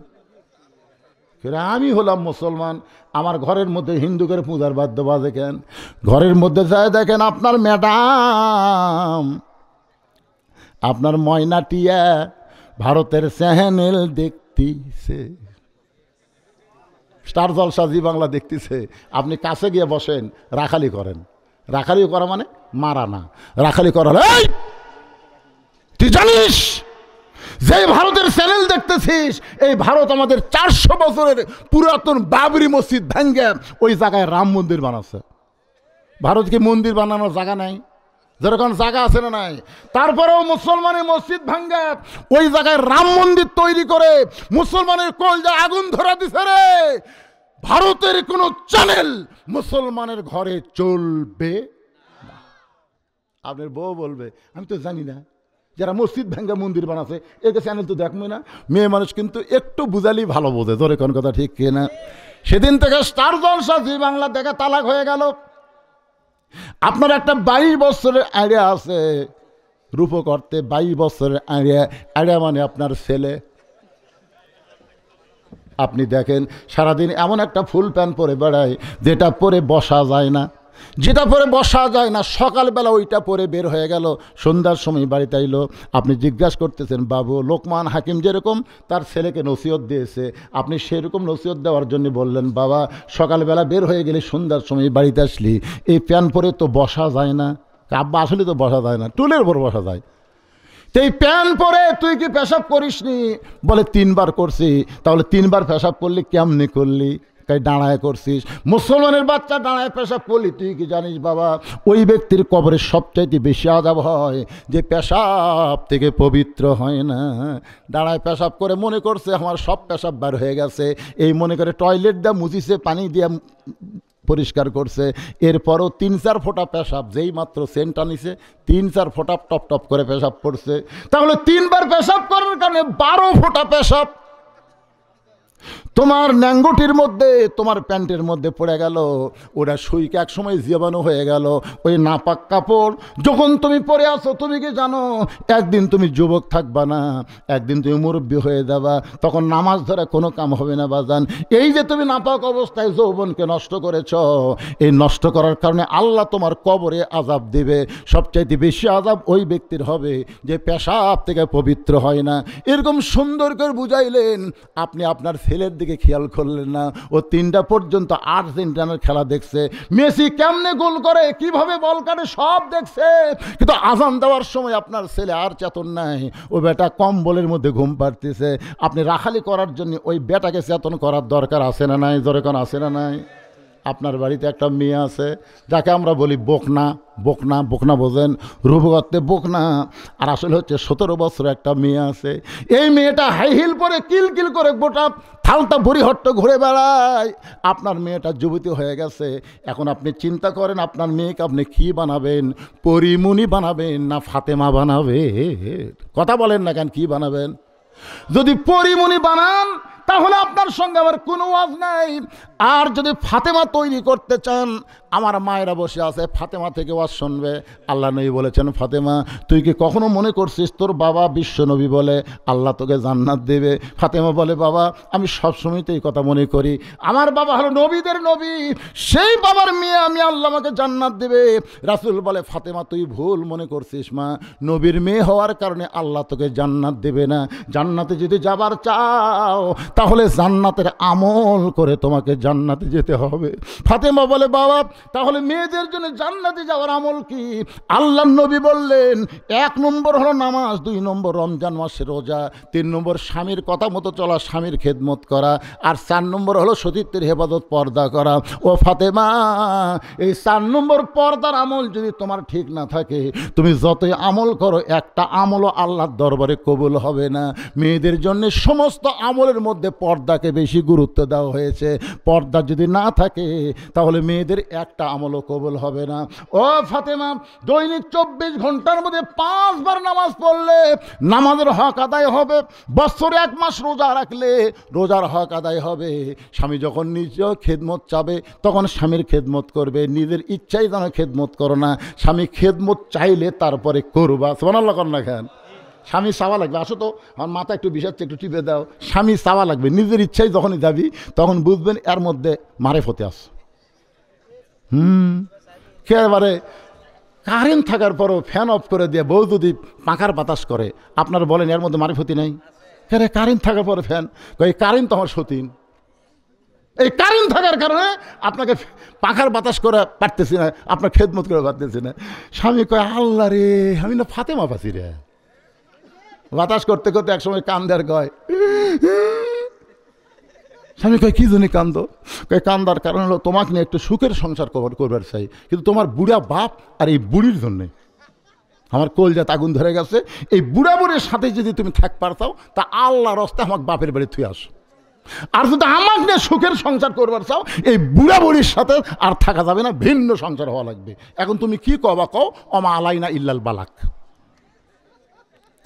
আমি হলাম মুসলমান, আমার ঘরের মধ্যে হিন্দুদের পূজার বাদ্য বাজে কেন? ঘরের মধ্যে যায় দেখেন আপনার ম্যাডাম, আপনার ময়নাটিয়া ভারতের চ্যানেল দেখতেছে, স্টার জলসা জি বাংলা দেখতেছে। আপনি কাছে গিয়ে বসেন, রাখালি করেন। রাখালি করা মানে মারা না, রাখালি করা এই তুই জানিস যে ভারতের চ্যানেল দেখতেছিস, এই ভারত আমাদের 400 বছরের পুরাতন বাবরি মসজিদ ভেঙ্গে ওই জায়গায় রাম মন্দির বানাচ্ছে। ভারত কি মন্দির বানানোর জায়গা নাই? যেরকম জায়গা আছে না নাই? তারপরেও মুসলমানের মসজিদ ভাঙ্গে ওই জায়গায় রাম মন্দির তৈরি করে মুসলমানের কলজায় আগুন ধরা দিছে রে। ভারতের কোনো চ্যানেল মুসলমানের ঘরে চলবে না। আপনার বউ বলবে, আমি তো জানি না, যারা মসজিদ ভাঙ্গা মন্দির বানাচ্ছে একে চ্যানেল তো দেখবো না। মেয়ে মানুষ কিন্তু একটু বুঝালেই ভালো বোঝে, ধরে কোন কথা ঠিক কিনা? সেদিন থেকে স্টার জলসা জি বাংলা দেখা তালাক হয়ে গেল। আপনার একটা 22 বছরের আইডিয়া আছে রূপ করতে, 22 বছরের আইডিয়া। আইডিয়া মানে আপনার ছেলে। আপনি দেখেন সারাদিন এমন একটা ফুল প্যান্ট পরে বেড়ায় যেটা পরে বসা যায় না, যেটা পরে বসা যায় না। সকালবেলা ওইটা পরে বের হয়ে গেল, সন্ধ্যার সময় বাড়িতে আইলো। আপনি জিজ্ঞাসা করতেছেন, বাবু লোকমান হাকিম যেরকম তার ছেলেকে নসিহত দিয়েছে, আপনি সেরকম নসিহত দেওয়ার জন্য বললেন, বাবা সকালবেলা বের হয়ে গেলে সন্ধ্যার সময় বাড়িতে আসলি এই প্যান্ট পরে তো বসা যায় না। আব্বা আসলে তো বসা যায় না, টুলের উপর বসা যায়। তো এই প্যান্ট পরে তুই কি পেশাব করিসনি? বলে 3 বার করছি। তাহলে 3 বার পেশাব করলি, কেমনি করলি? তাই দাঁড়ায় করছিস। মুসলমানের বাচ্চা দাঁড়ায় পেশাব করলি, তুই কি জানিস বাবা ওই ব্যক্তির কবরে সবচাইতে বেশি আযাব হয় যে পেশাব থেকে পবিত্র হয় না। দাঁড়ায় পেশাব করে মনে করছে আমার সব পেশাব বার হয়ে গেছে, এই মনে করে টয়লেট দিয়ে মুছিছে, পানি দিয়ে পরিষ্কার করছে। এরপরও 3-4 ফোঁটা পেশাব, যেই মাত্র সেন্টটা নিছে 3-4 ফোঁটা টপ টপ করে পেশাব পড়ছে। তাহলে 3 বার পেশাব করার কারণে 12 ফোঁটা পেশাব তোমার ন্যাঙ্গুটির মধ্যে, তোমার প্যান্টের মধ্যে পড়ে গেল। ওটা সুইকে এক সময় জীবাণু হয়ে গেল। ওই নাপাক কাপড় যখন তুমি পরে আসো, তুমি কি জানো একদিন তুমি যুবক থাকবা না, একদিন তুমি মুরব্বী হয়ে যাবা, তখন নামাজ ধরে কোনো কাম হবে না বাজান। এই যে তুমি নাপাক অবস্থায় যৌবনকে নষ্ট করেছ, এই নষ্ট করার কারণে আল্লাহ তোমার কবরে আযাব দিবে। সবচাইতে বেশি আযাব ওই ব্যক্তির হবে যে পেশাব থেকে পবিত্র হয় না। এরকম সুন্দর করে বুঝাইলেন। আপনি আপনার ছেলের দিকে খেয়াল করলেন না। ও 3টা পর্যন্ত আর্জেন্টিনার খেলা দেখছে, মেসি কেমনে গোল করে, কিভাবে বল কাটে, সব দেখছে। কিন্তু আজান দেওয়ার সময় আপনার ছেলে আর চেতন নাই, ও বেটা কম্বলের মধ্যে ঘুম পাড়তেছে। আপনি রাখালি করার জন্য ওই বেটাকে চেতন করার দরকার আছে না নাই? জোরে কোন আছে না নাই? আপনার বাড়িতে একটা মেয়ে আছে যাকে আমরা বলি বকনা। বকনা, বকনা বোঝেন? রূপগত্তে বকনা। আর আসলে হচ্ছে 17 বছর একটা মেয়ে আছে। এই মেয়েটা হাই হিল পরে কিলকিল করে গোটা থালটা বড়িহট্ট ঘুরে বেড়ায়। আপনার মেয়েটা যুবতী হয়ে গেছে। এখন আপনি চিন্তা করেন আপনার মেয়েকে আপনি কি বানাবেন? পরিমণি বানাবেন না ফাতেমা বানাবে? কথা বলেন না কেন, কি বানাবেন? যদি পরিমণি বানান তাহলে আপনার সঙ্গে আমার কোনো ওয়াজ নাই। আর যদি ফাতেমা তৈরি করতে চান, আমার মায়েরা বসে আছে, ফাতেমা থেকে ওয়াজ শুনবে। আল্লাহ নবী বলেছেন, ফাতেমা তুই কি কখনো মনে করছিস তোর বাবা বিশ্ব নবী বলে আল্লাহ তোকে জান্নাত দেবে? ফাতেমা বলে, বাবা আমি সবসময় তো এই কথা মনে করি, আমার বাবা হলো নবীদের নবী, সেই বাবার মেয়ে আমি, আল্লাহ আমাকে জান্নাত দেবে। রাসূল বলে, ফাতেমা তুই ভুল মনে করছিস মা, নবীর মেয়ে হওয়ার কারণে আল্লাহ তোকে জান্নাত দেবে না। জান্নাতে যদি যাবার চাও তাহলে জান্নাতের আমল করে তোমাকে জান্নাতে যেতে হবে। ফাতেমা বলে, বাবা তাহলে মেয়েদের জন্য জান্নাতে যাওয়ার আমল কি? আল্লাহর নবী বললেন, 1 নম্বর হলো নামাজ, 2 নম্বর রমজান মাসে রোজা, 3 নম্বর স্বামীর কথা মতো চলা, স্বামীর খেদমত করা, আর 4 নম্বর হলো সতীত্বের হেফাজত, পর্দা করা। ও ফাতেমা, এই 4 নম্বর পর্দার আমল যদি তোমার ঠিক না থাকে, তুমি যতই আমল করো একটা আমলও আল্লাহর দরবারে কবুল হবে না। মেয়েদের জন্য সমস্ত আমলের মধ্যে পর্দাকে বেশি গুরুত্ব দেওয়া হয়েছে। পর্দা যদি না থাকে তাহলে মেয়েদের একটা আমলও কবুল হবে না। ও ফাতেমা, দৈনিক 24 ঘন্টার মধ্যে 5 বার নামাজ পড়লে নামাজের হক আদায় হবে। বছরে 1 মাস রোজা রাখলে রোজার হক আদায় হবে। স্বামী যখন নিজেও খেদমত চাবে তখন স্বামীর খেদমত করবে, নিজের ইচ্ছাই যেন খেদমত করো না। স্বামী খেদমত চাইলে তারপরে করবা। সুবহানাল্লাহ কর না কেন? স্বামী চাওয়া লাগবে, আসো তো আমার মাথা একটু বিষাচ্ছে, একটু টিপে দাও। স্বামী চাওয়া লাগবে, নিজের ইচ্ছাই যখনই যাবি তখন বুঝবেন এর মধ্যে মারেফতে আস। একেবারে কারেন্ট থাকার পরও ফ্যান অফ করে দিয়ে বউ যদি পাখার বাতাস করে, আপনারা বলেন এর মধ্যে মারেফতি নাই? হ্যাঁ, কারেন্ট থাকার পরে ফ্যান, এই কারেন্ট তো আমার সতীন। এই কারেন্ট থাকার কারণে আপনাকে পাখার বাতাস করে পারতেছি না, আপনার খেদমত করে পারতেছি না। স্বামী কয়, আল্লাহ রে, আমি না ফাতেমা পাচ্ছি রে। বাতাস করতে করতে একসময় কান্দার কয়, স্বামী কয় কি জন্য কান্দ? কয় কান্দার কারণ হলো তোমাকে নিয়ে একটু সুখের সংসার করবার চাই, কিন্তু তোমার বুড়া বাপ আর এই বুড়ির জন্যে আমার কলজাত আগুন ধরে গেছে। এই বুড়া বুড়ির সাথে যদি তুমি থাক পারতাও তা আল্লাহর রাস্তায় আমাকে বাপের বাড়ি থুয়ে আসো। আর যদি আমাকে নিয়ে সুখের সংসার করবার চাও, এই বুড়া বুড়ির সাথে আর থাকা যাবে না, ভিন্ন সংসার হওয়া লাগবে। এখন তুমি কি কবা কও, অমা আলাইনা ইল্লাল বালাক।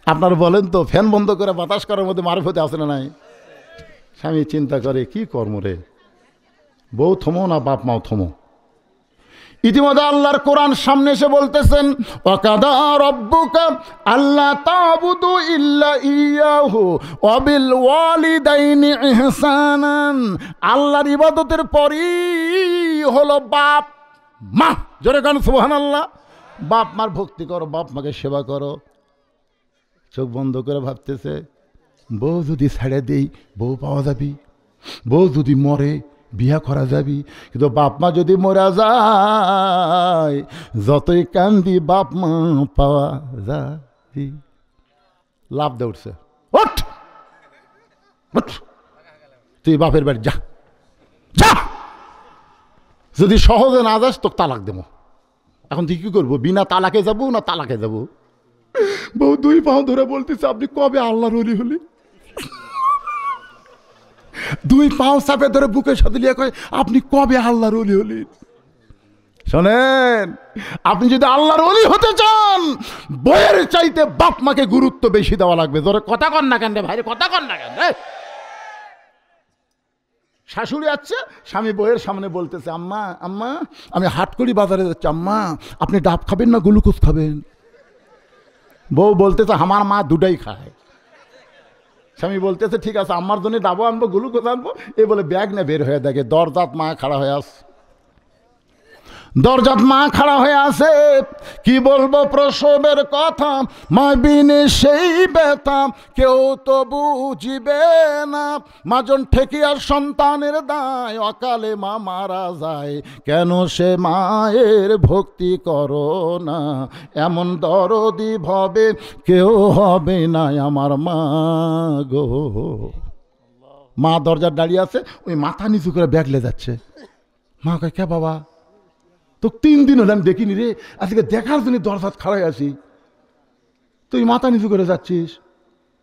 আপনারা বলেন তো, ফ্যান বন্ধ করে বাতাস করার মধ্যে মারফতে আসে না নাই? স্বামী চিন্তা করে, কি কর্ম রে, বউ থমো না বাপ মাও থমো। ইতিমধ্যে আল্লাহর কোরআন সামনে এসে বলতেছেন, ওয়াকাদা রাব্বুকা আল্লা তা'বুদু ইল্লা ইয়াহু ওয়া বিল ওয়ালিদাইনি ইহসানান। আল্লাহর ইবাদতের পরই হলো বাপ মা। জোরে গান সুবহানাল্লাহ। বাপ মার ভক্তি করো, বাপ মাকে সেবা করো। চোখ বন্ধ করে ভাবতেছে, বউ যদি ছেড়ে দেই বউ পাওয়া যাবি, বউ যদি মরে বিয়া করা যাবি, কিন্তু বাপ মা যদি মরা যায় যতই কান্দি বাপ মা পাওয়া যাবি। লাভ দে উঠছে, ওঠ ওঠ, তুই বাপের বাড়ি যা যা, যদি সহজে না যাস তোকে তালাক দেবো। এখন তুই কি করবো, বিনা তালাকে যাবো না তালাকে যাবো? বউ 2 পাও ধরে বলতেছে, আপনি কবে আল্লাহর ওলি হলি? 2 পাও চাপে ধরে বুকের সাথে লিয়ে কয়, আপনি কবে আল্লাহর ওলি হলি? শোনেন, আপনি যদি আল্লাহর ওলি হতে চান, বইয়ের চাইতে বাপ মাকে গুরুত্ব বেশি দেওয়া লাগবে। ধরে কথা কন না কেন রে ভাই, কথা কন না কেন? শাশুড়ি আছে, স্বামী বইয়ের সামনে বলতেছে, আম্মা আম্মা আমি হাটকড়ি বাজারে যাচ্ছি, আম্মা আপনি ডাব খাবেন না গ্লুকোজ খাবেন? বউ বলতেছে, আমার মা দুটাই খায়। স্বামী বলতেছে, ঠিক আছে আমার জন্য ডাবও আনবো গ্লুকোজ আনবো। এ বলে ব্যাগ নিয়ে বের হয়ে দেখে দরজাত মা খাড়া হয়ে আস, দরজাত মা খাড়া হয়ে আছে। কি বলবো প্রসবের কথা, মা বিনে সেই ব্যথা কেউ তো বুঝিবে না। মাজন ঠেকিয়ার সন্তানের দায়, অকালে মা মারা যায়, কেন সে মায়ের ভক্তি করো না। এমন দরদি ভবে কেউ হবে না আমার মা গো। মা দরজার দাঁড়িয়ে আছে, ওই মাথা নিচু করে ব্যাগলে যাচ্ছে। মা কয়, কে বাবা, তো 3 দিন হলে আমি দেখিনি রে, আজকে দেখার জন্য দরজাত খাড়াই আছি, তুই মাথা নিচু করে যাচ্ছিস?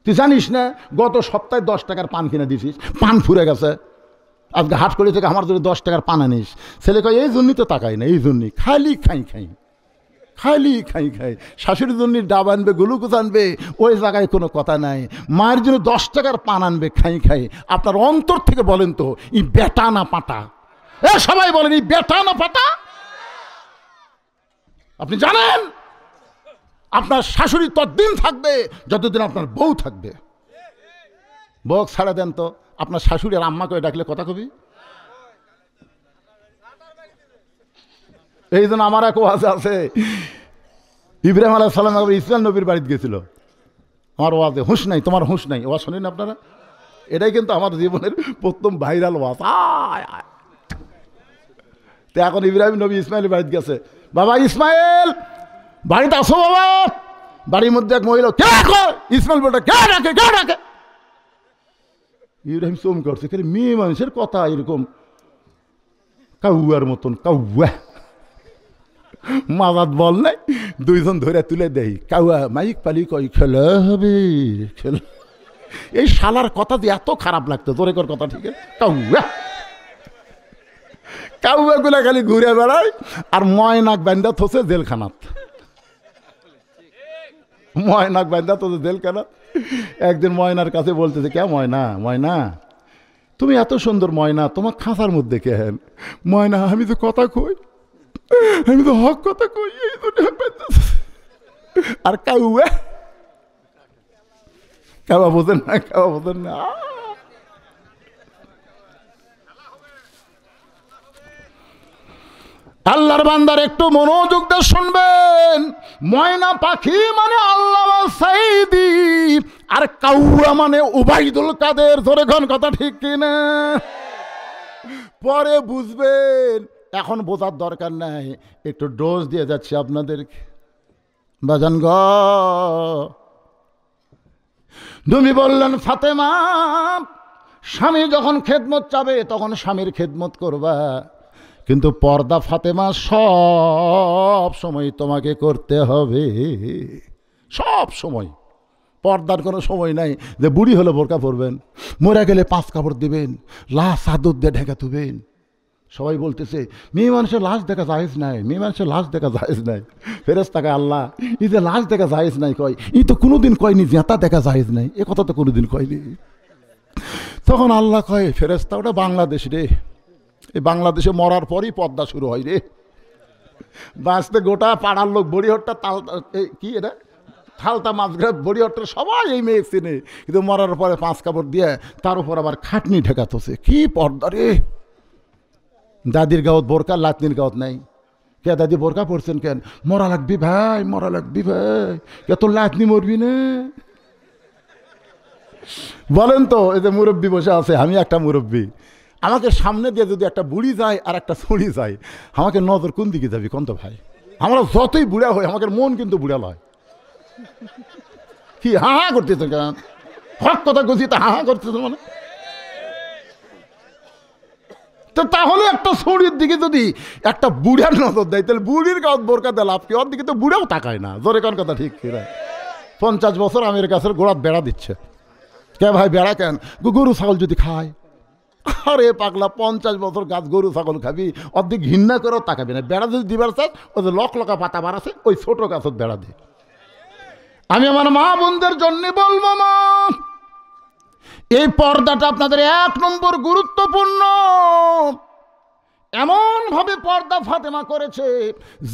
তুই জানিস না গত সপ্তাহে 10 টাকার পান কিনে দিছিস, পান ফুরে গেছে, আজকে হাটকড়ি থেকে আমার জন্য 10 টাকার পান আনিস। ছেলে কয়, এই জন্যই তো তাকাই না, এই জন্যই খালি খাই খাই খালি খাই খাই। শাশুড়ির জন্য ডাব আনবে গ্লুকোজ আনবে, ওই জায়গায় কোনো কথা নাই। মায়ের জন্য 10 টাকার পান আনবে খাই খাই। আপনার অন্তর থেকে বলেন তো, এই বেটা না পাটা? এ সবাই বলেন, এই বেটা না পাটা? আপনি জানেন আপনার শাশুড়ি ততদিন থাকবে যতদিন আপনার বউ থাকবে। বউ ছাড়া দেন তো, আপনার শাশুড়ি আর আম্মা করে ডাকলে কথা কবি? এই জন্য আমার এক ওয়াজ আছে, ইব্রাহিম আলাইহিস সালাম ইসমাইল নবীর বাড়িতে গেছিল। আমার ওয়াজে হুঁশ নাই, তোমার হুঁশ নাই, ওয়াজ শোনেন আপনারা? এটাই কিন্তু আমার জীবনের প্রথম ভাইরাল ওয়াজ। তো এখন ইব্রাহিম নবী ইসমাইল বাড়িতে গেছে, বাবা ইসমাইল বাড়িতে আসো বাবা। বাড়ির মধ্যে এক মহিলা, কে রাখো? ইসমাইল বলটা, কে রাখে, কে রাখে? ইব্রাহিম চম করছে, মেয়ে মানুষের কথা এরকম কাউয়ার মতন, কাউয়া মাজাত বল নাই, দুইজন ধরে তুলে দেই, কাউয়া মাইক পালি কই খেলা হবে, খেলা। এই শালার কথা যে এত খারাপ লাগতো, তোর কর কথা ঠিক আছে, কাউয়া কাউয়া গুলা খালি ঘুরে বেড়ায় আর ময়নাক বান্ধা থসে জেলখানাত, ময়নাক বান্ধা থসে জেলখানাত। একদিন ময়নার কাছে বলতেছে, কে ময়না, ময়না তুমি এত সুন্দর ময়না, তোমার খাঁচার মধ্যে কে হেন? ময়না, আমি তো কথা কই, আমি তো হক কথা কই, এই আর কাউয়া কাউয়া বোঝেন না, কাউয়া বোঝেন না। আল্লাহর বান্দার একটু মনোযোগ দিয়ে শুনবেন, ময়না পাখি মানে আল্লামা সাইদি, আর কাউয়া মানে উবাইদুল কাদের। ধরে ঘন কথা ঠিক কিনা? পরে বুঝবেন, এখন বোঝার দরকার নাই, একটু ডোজ দিয়ে যাচ্ছি আপনাদেরকে। বাজান গ তুমি বললেন ফাতেমা, স্বামী যখন খেদমত চাবে তখন স্বামীর খেদমত করবা, কিন্তু পর্দা ফাতেমা সব সময় তোমাকে করতে হবে, সব সময়। পর্দার কোনো সময় নাই যে বুড়ি হলে বোরকা পরবেন, মরে গেলে 5 কাপড় দিবেন, লাশ আদর দিয়ে ঢেকে তুবেন। সবাই বলতেছে মেয়ে মানুষের লাশ দেখা জায়েজ নাই, মেয়ে মানুষের লাশ দেখা জায়েজ নাই। ফেরেশতাকে আল্লাহ এই যে লাশ দেখা জায়েজ নাই কয়, ই তো কোনোদিন কয়নি জেতা দেখা জায়েজ নাই, এ কথা তো কোনোদিন কয়নি। তখন আল্লাহ কয়, ফেরেশতা ওটা বাংলাদেশ রে, এই বাংলাদেশে মরার পরই পর্দা শুরু হয় রে। বাঁচতে গোটা পাড়ার লোক বড়িহট্টা তালতা, কি এটা থালতা মাছগ্রাম বড়িহট্টার সবাই এই মেয়ে চেনে, কিন্তু মরার পরে 5 কাপড় দিয়ে তার উপর আবার খাটনি ঢেকাতেছে। কি পর্দা রে! দাদির গাঁত বোরকা, লাতনির গাঁত নাই। কে দাদি বোরকা পড়ছেন কেন? মরা লাগবি ভাই, মরা লাগবি ভাই, কে তোর লাতনি মরবি না? বলেন তো, এই যে মুরব্বী বসে আছে, আমি একটা মুরব্বী, আমাকে সামনে দিয়ে যদি একটা বুড়ি যায় আর একটা ছড়ি যায়, আমাকে নজর কোন দিকে যাবি কোন তো ভাই? আমরা যতই বুড়া হই আমাকে মন কিন্তু বুড়া লয়। কি হা হা করতেছ কেন? হক কথা গছি তা হা হা করতেছ মানে? তো তাহলে একটা ছড়ির দিকে যদি একটা বুড়ার নজর দেয়, তাহলে বুড়ির গাঁত বোরকা দেয় লাভ কি? ওর দিকে তো বুড়াও তাকায় না। জোরে কোন কথা ঠিক কিনা? 50 বছর আমের গাছের গোড়াত বেড়া দিচ্ছে। কে ভাই বেড়া কেন? গরু ছাগল যদি খায়। আরে পাগলা, 50 বছর গাছ গরু ছাগল খাবি, অর্ধেক ঘৃণা করেও তাকাবি না। বেড়া যদি দিবার চাস, ওই যে লকা পাতা বাড়াছে, ওই ছোট গাছত বেড়া দে। আমি আমার মা বোনদের জন্য বলবো, মা এই পর্দাটা আপনাদের 1 নম্বর গুরুত্বপূর্ণ। এমনভাবে পর্দা ফাতেমা করেছে,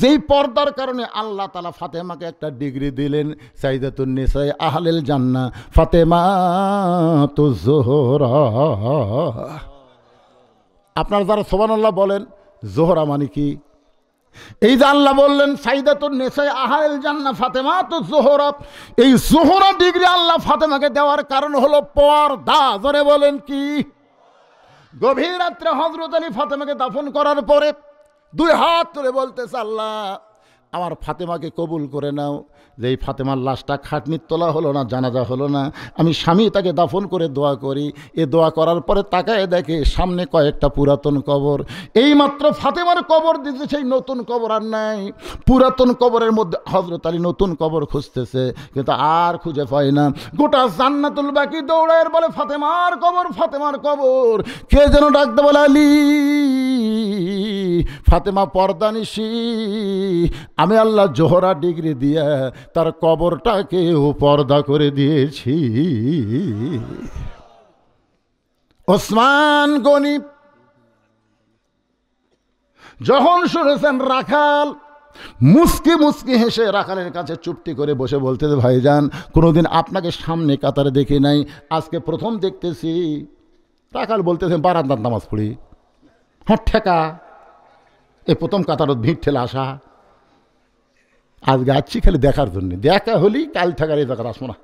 যেই পর্দার কারণে আল্লাহ তাআলা ফাতেমাকে একটা ডিগ্রি দিলেন, সাইয়্যিদাতুন নিসায়ে আহলিল জান্নাহ ফাতেমাতুজ জোহরা। আপনারা যারা সুবহানাল্লাহ বলেন, জোহরা মানে কি? এই যে আল্লাহ বললেন সাইয়্যিদাতুন নিসায়ে আহলিল জান্নাহ ফাতেমাতুজ জোহরা, এই জোহরা ডিগ্রি আল্লাহ ফাতেমাকে দেওয়ার কারণ হলো পর্দা। জোরে বলেন কি? গভীর রাত্রে হযরত আলী ফাতেমাকে দাফন করার পরে 2 হাত তুলে বলতেছে, আল্লাহ আমার ফাতেমাকে কবুল করে নাও। যে এই ফাতেমার লাশটা খাটনির তোলা হলো না, জানাজা হলো না, আমি স্বামী তাকে দাফন করে দোয়া করি। এ দোয়া করার পরে তাকায় দেখে সামনে কয়েকটা পুরাতন কবর। এইমাত্র ফাতেমার কবর দিতে, সেই নতুন কবর আর নাই। পুরাতন কবরের মধ্যে হযরত আলী নতুন কবর খুঁজতেছে, কিন্তু আর খুঁজে পায় না। গোটা জান্নাতুল বাকি দৌড়ায় বলে ফাতেমার কবর, ফাতেমার কবর। কে যেন ডাকতে বলে, আলী। ফাতেমা পর্দানিশী, আমি আল্লাহ জোহরা ডিগ্রি দিয়া তার কবরটাকে পর্দা করে দিয়েছি। ওসমান গনি যখন শুনেছেন, রাখাল মুস্কি মুস্কি হেসে রাখালের কাছে চুপটি করে বসে বলতে, ভাইজান কোনোদিন আপনাকে সামনে কাতারে দেখি নাই, আজকে প্রথম দেখতেছি। রাখাল বলতেছেন, বারান্দার নামাজ পড়ি। হ্যাঁ ঠেকা, এই প্রথম কাতারত ভিড় ঠেলে আসা। আজ যাচ্ছি খালি দেখার জন্য, দেখা হলি কাল থাকার এই জায়গার আসবো না।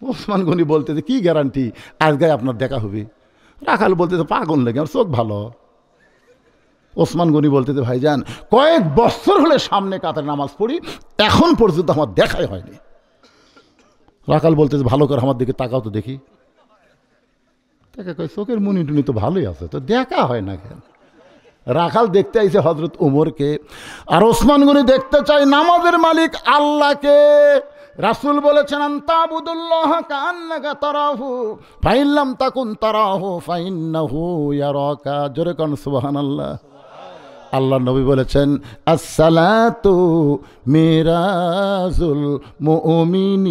ওসমান গনি বলতেছে, কি গ্যারান্টি আজ গায়ে আপনার দেখা হবে? রাখাল বলতেছে, পাগল লাগে, আমার চোখ ভালো। ওসমান গনি বলতেছে ভাইজান কয়েক বছর হলে সামনে কাতারে নামাজ পড়ি, এখন পর্যন্ত আমার দেখাই হয়নি। রাখাল বলতেছে ভালো করে আমার দিকে তাকাও তো দেখি। তাকে কয় চোখের মুনি টুনি তো ভালোই আছে, তো দেখা হয় না কেন? রাখাল দেখতে আইছে হযরত উমরকে, আর ওসমান গনি দেখতে চাই নামাজের মালিক আল্লাহকে। রাসূল বলেছেন আনতাবুদুল্লাহ কাআন্নাকা তারাহু ফাইন লাম তাকুন তারাহু ফাইন্নাহু ইয়ারাকা। জোরে কোন সুবহানাল্লাহ। আল্লাহ নবী বলেছেন আসসালাতু মিরাজুল মুমিনিন,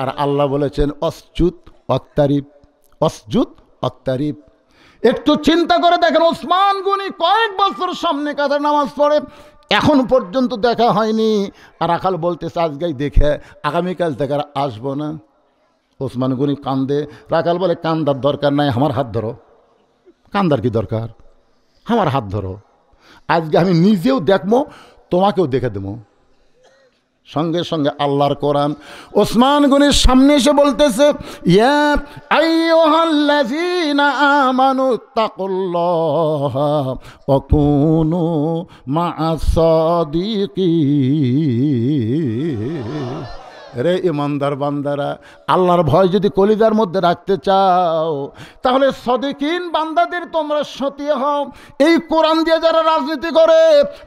আর আল্লাহ বলেছেন অসজুদ ওয়াক্তারিব, অসজুদ ওয়াক্তারিব। একটু চিন্তা করে দেখেন, ওসমান গনি কয়েক বছর সামনে কাতার নামাজ পড়ে, এখন পর্যন্ত দেখা হয়নি। আর রাখাল বলতেছে আজকেই দেখে, আগামীকাল থেকে আর আসবো না। ওসমান গনি কান্দে। রাখাল বলে কান্দার দরকার নাই, আমার হাত ধরো। কান্দার কি দরকার? আমার হাত ধরো, আজকে আমি নিজেও দেখবো, তোমাকেও দেখে দেবো। সঙ্গে সঙ্গে আল্লাহর কোরআন ওসমান গনির সামনে এসে বলতেছে ইয়া আইয়ুহাল্লাযীনা আমানু তাকুল্লাহা ওয়া কুনু মা'আস সাদিকিন। রে ইমানদার বান্দারা, আল্লাহর ভয় যদি কলিজার মধ্যে রাখতে চাও, তাহলে সাদিকিন বান্দাদের তোমরা সাথী হও। এই কোরআন দিয়ে যারা রাজনীতি করে,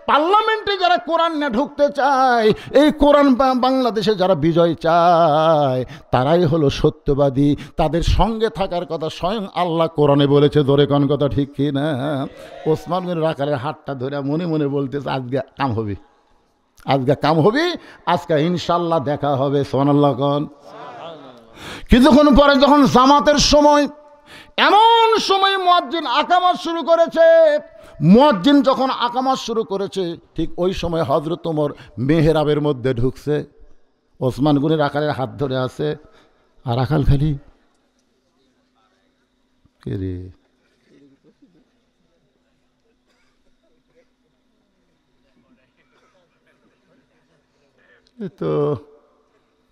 পার্লামেন্টে যারা কোরআন নিয়ে ঢুকতে চায়, এই কোরআন বাংলাদেশে যারা বিজয় চায়, তারাই হলো সত্যবাদী। তাদের সঙ্গে থাকার কথা স্বয়ং আল্লাহ কোরআনে বলেছে। ধরে কোন কথা ঠিক কি না? ওসমান গনি রাখালের হাতটা ধরে মনে মনে বলতেছে আজকে কাম হবে, আজকে কাম হবে, আজকে ইনশাল্লাহ দেখা হবে। সুবহানাল্লাহ কোন। কিছুক্ষণ পরে যখন জামাতের সময়, এমন সময় মুয়াজ্জিন আকামাত শুরু করেছে। মুয়াজ্জিন যখন আকামাত শুরু করেছে, ঠিক ওই সময় হযরত ওমর মেহরাবের মধ্যে ঢুকছে। ওসমান গনি রাখালের হাত ধরে আছে, আর রাখাল খালি কে রে, তো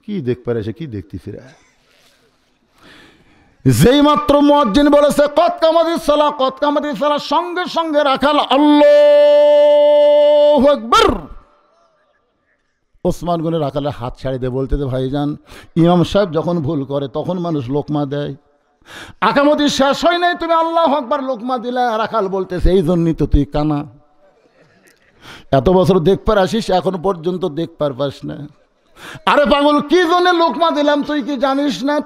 কি দেখ পারে, কি দেখতেছি রে? যেই মাত্র মুয়াজ্জিন বলেছে কদ কামাতিস সালাহ, কদ কামাতিস সালাহ, সঙ্গে সঙ্গে রাখাল আল্লাহু আকবার। ওসমান গনি রাখালের হাত ছাড়ি দিয়ে বলতেছে ভাইজান, ইমাম সাহেব যখন ভুল করে তখন মানুষ লোকমা দেয়, আকামতি শেষ হয় নাই, তুমি আল্লাহু আকবার লোকমা দিলা। রাখাল বলতেছে এই জন্যই তো তুই কানা, এত বছর দেখবার আসিস, এখন পর্যন্ত দেখবার পাস না। আরে পাগল, কি জন্য লোকমা দিলাম তুই কি জানিস না?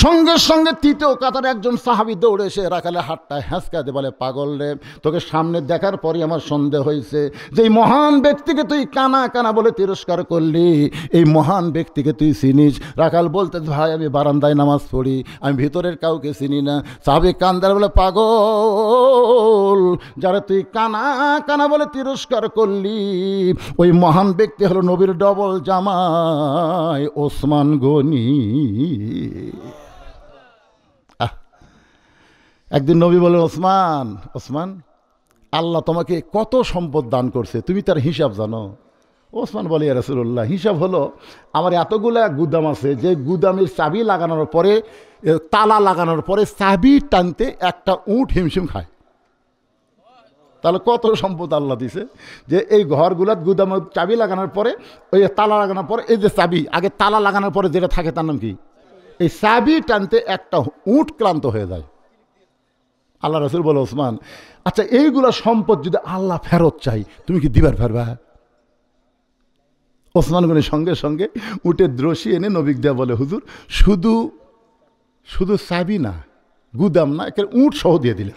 সঙ্গে সঙ্গে তৃতীয় কাতারে একজন সাহাবী দৌড়ে এসে রাখালের হাতটা হ্যাঁচকাতে বলে পাগল রে, তোকে সামনে দেখার পরই আমার সন্দেহ হয়েছে যে এই মহান ব্যক্তিকে তুই কানা কানা বলে তিরস্কার করলি, এই মহান ব্যক্তিকে তুই চিনিস? রাখাল বলতে ভাই আমি বারান্দায় নামাজ পড়ি, আমি ভিতরের কাউকে চিনি না। সাহাবী কান্দার বলে পাগল, যারা তুই কানা কানা বলে তিরস্কার করলি, ওই মহান ব্যক্তি হলো নবীর ডবল জামাই ওসমান গনি। একদিন নবী বলেন ওসমান, ওসমান আল্লাহ তোমাকে কত সম্পদ দান করছে, তুমি তার হিসাব জানো? ওসমান বলে ইয়া রাসূলুল্লাহ, হিসাব হলো আমার এতগুলা গুদাম আছে, যে গুদামের চাবি লাগানোর পরে, তালা লাগানোর পরে চাবি টানতে একটা উট হিমশিম খায়। তাহলে কত সম্পদ আল্লাহ দিছে, যে এই ঘরগুলার গুদামের চাবি লাগানোর পরে, ওই তালা লাগানোর পরে, এই যে চাবি আগে তালা লাগানোর পরে যেটা থাকে তার নাম কি? এই চাবি টানতে একটা উট ক্লান্ত হয়ে যায়। আল্লাহ রাসূল বলে ওসমান, আচ্ছা এইগুলা সম্পদ যদি আল্লাহ ফেরত চাই, তুমি কি দিবার পারবা? ওসমান গনি সঙ্গে সঙ্গে উটের রশি এনে নবীকে দেয়া বলে হুজুর, শুধু শুধু চাবি না, গুদাম না, একে উট সহ দিয়ে দিলে।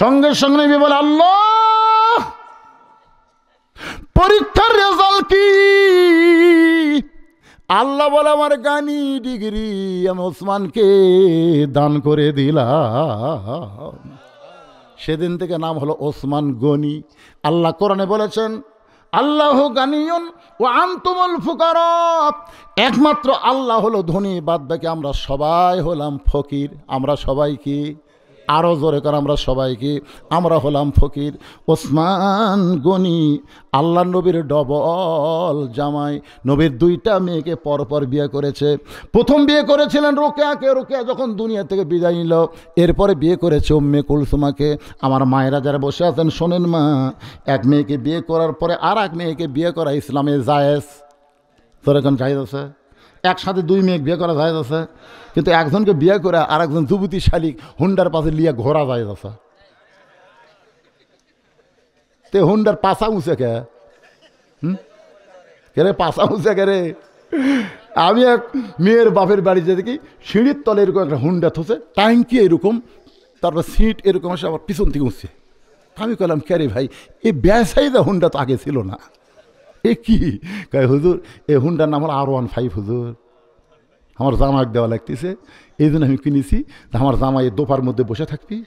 সঙ্গে সঙ্গে নবী বলে আল্লাহ, পরীক্ষার রেজাল্ট কি? আল্লাহ বলে আমার গানি ডিগ্রি আমি ওসমানকে দান করে দিলাম। সেদিন থেকে নাম হলো ওসমান গনি। আল্লাহ কোরআনে বলেছেন আল্লাহু গানিয়ুন ওয়া আনতুমুল ফুকারা, একমাত্র আল্লাহ হলো ধনী, বাদ বাকি আমরা সবাই হলাম ফকির। আমরা সবাই কি? আরও জোরে করে আমরা সবাইকে, আমরা হলাম ফকির। ওসমান গনি আল্লাহ নবীর ডবল জামাই, নবীর দুইটা মেয়েকে পরপর বিয়ে করেছে। প্রথম বিয়ে করেছিলেন রোকেয়াকে, রোকেয়া যখন দুনিয়া থেকে বিদায় নিল, এরপরে বিয়ে করেছে উম্মে কুলসুমাকে। আমার মায়েরা যারা বসে আছেন শোনেন মা, এক মেয়েকে বিয়ে করার পরে আর এক মেয়েকে বিয়ে করা ইসলামে জায়েজ। তোর এখন জায়েজ আছে, একসাথে দুই মেয়ে বিয়ে করা জায়েজ আছে, কিন্তু একজনকে বিয়ে করে আর একজন যুবতী শালিক হুন্ডার পাশে লিয়ে ঘোরা জায়েজ আছে। তে হুন্ডার পাশা উঁচে কে রে, পাশা উঁচে কে রে? আমি এক মেয়ের বাপের বাড়ি যে দেখি সিঁড়ির তলে এরকম একটা হুন্ডা থসে, ট্যাঙ্কি এরকম, তারপর সিট এরকম আসে, আবার পিছন থেকে উঠছে। আমি কইলাম কে রে ভাই, এ ব্যবসায়ীরা হুন্ডা তো আগে ছিল না, এ কি? কয় হুজুর এ হুন্ডার নাম হলো R15 হুজুর, আমার জামাই দেওয়া লাগতেছে, এই জন্য আমি কিনেছি। আমার জামাই এই দোপার মধ্যে বসে থাকবি,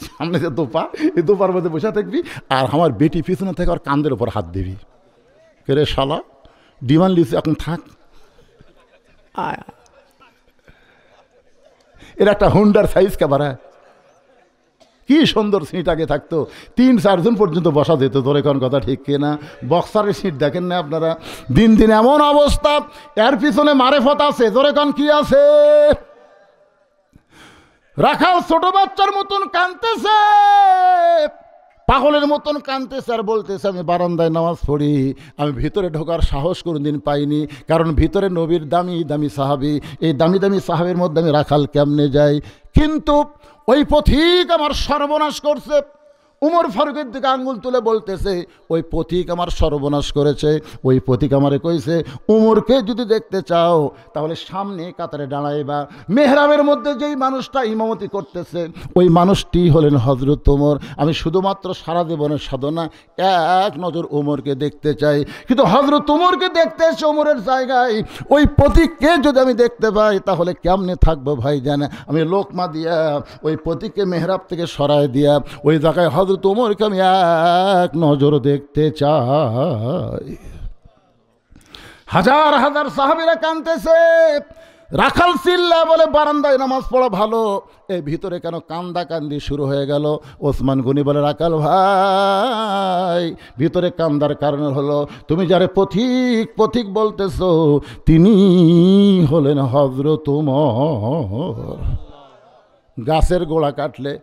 সামনে যে দোপা, এই দোপার মধ্যে বসে থাকবি, আর আমার বেটি পিছনে থেকে আর কান্দের ওপর হাত দিবি। কে রে শালা, ডিমান্ড লিস্ট এখন থাক। এর একটা হুন্ডার সাইজ কেবারা, কি সুন্দর সিট আগে থাকতো, 3-4 জন পর্যন্ত বসা যেত। ধরে কোন কথা ঠিক কিনা? বক্সারের সিট দেখেন না আপনারা? দিন দিন এমন অবস্থা, এর পিছনে মারেফত আছে। ধরে কোন কি আছে? রাখাল ছোট বাচ্চার মতন কাঁদতেছে, পাগলের মতন কাঁদতেছে আর বলতেছে আমি বারান্দায় নামাজ পড়ি, আমি ভিতরে ঢোকার সাহস কোনোদিন পাইনি, কারণ ভিতরে নবীর দামি দামি সাহাবী, এই দামি দামি সাহাবের মধ্যে আমি রাখাল কেমনে যাই? কিন্তু ওই পথিক আমার সর্বনাশ করছে। উমর ফারুকের দিকে আঙ্গুল তুলে বলতেছে ওই পথিক আমার সর্বনাশ করেছে। ওই পথিক আমারে কইছে উমরকে যদি দেখতে চাও তাহলে সামনে কাতারে দাঁড়াইবা। মেহরাবের মধ্যে যেই মানুষটা ইমামতি করতেছে ওই মানুষটি হলেন হযরত উমর। আমি শুধুমাত্র সারা জীবনের সাধনা এক নজর উমরকে দেখতে চাই, কিন্তু হযরত উমরকে দেখতে এসে উমরের জায়গায় ওই পথিককে যদি আমি দেখতে পাই তাহলে কেমনে থাকবো ভাই জানে? আমি লোকমা দিয়া ওই পথিককে মেহরাব থেকে সরায় দিয়া ওই জায়গায় হযরত উমরকে আমি এক নজর দেখতে চাই। হাজার হাজার সাহাবীরা কাঁদতেছে, রাখাল চিল্লা বলে বারান্দায় নামাজ পড়া ভালো, এই ভিতরে কেন কান্দা কান্দি শুরু হয়ে গেল? ওসমান গনি বলে রাখাল ভাই, ভিতরে কান্দার কারণ হলো তুমি যারে পথিক পথিক বলতেছো তিনি হলেন হযরত উমর। গাছের গোড়া কাটলে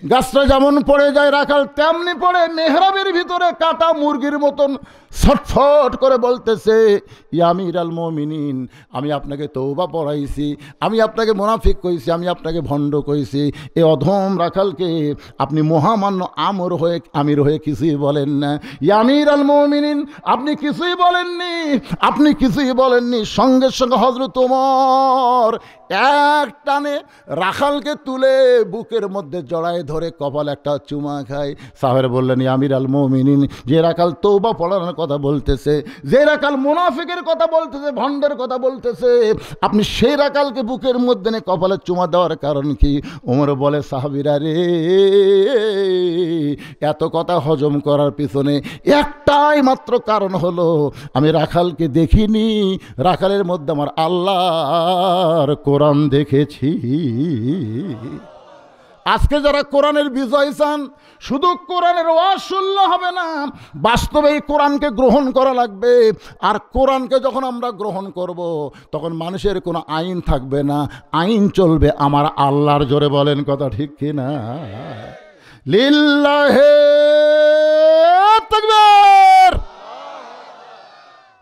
গাছটা যেমন পড়ে যায় রাখাল তেমনি পড়ে মেহরাবের ভিতরে কাটা মুরগির মতন ছটফট করে বলতেছে ইয়া আমিরাল মুমিনিন, আমি আপনাকে তওবা পড়াইছি, আমি আপনাকে মুনাফিক কইছি, আমি আপনাকে ভণ্ড কইছি। এই অধম রাখালকে আপনি মহামান্য আমির হয়ে কিছুই বলেন না। ইয়া আমিরাল মুমিনিন, আপনি কিছুই বলেননি, আপনি কিছুই বলেননি। সঙ্গে সঙ্গে হযরত ওমর এক টানে রাখালকে তুলে বুকের মধ্যে জড়ায় ধরে কপাল একটা চুমা খায়। সাহেব বললেন ইয়া আমিরাল মুমিনিন, যে রাখাল তওবা পড়ানোর কথা বলতেছে, যে রাখাল মুনাফিকের কথা বলতেছে, ভণ্ডের কথা বলতেছে, আপনি সেই রাখালকে বুকের মধ্যে নিয়ে কপালে চুমা দেওয়ার কারণ কি? ওমর বলে সাহাবীরা রে, এত কথা হজম করার পিছনে একটাই মাত্র কারণ হলো আমি রাখালকে দেখিনি, রাখালের মধ্যে আমার আল্লাহর কোরআন দেখেছি। আজকে যারা কোরআনের বিজয় চান শুধু কোরআনের ওয়াজ শুনলে হবে না, বাস্তবে এই কোরআনকে গ্রহণ করা লাগবে। আর কোরআনকে যখন আমরা গ্রহণ করব তখন মানুষের কোনো আইন থাকবে না, আইন চলবে আমার আল্লাহর। জোরে বলেন কথা ঠিক কিনা? লিল্লাহে তাকবীর।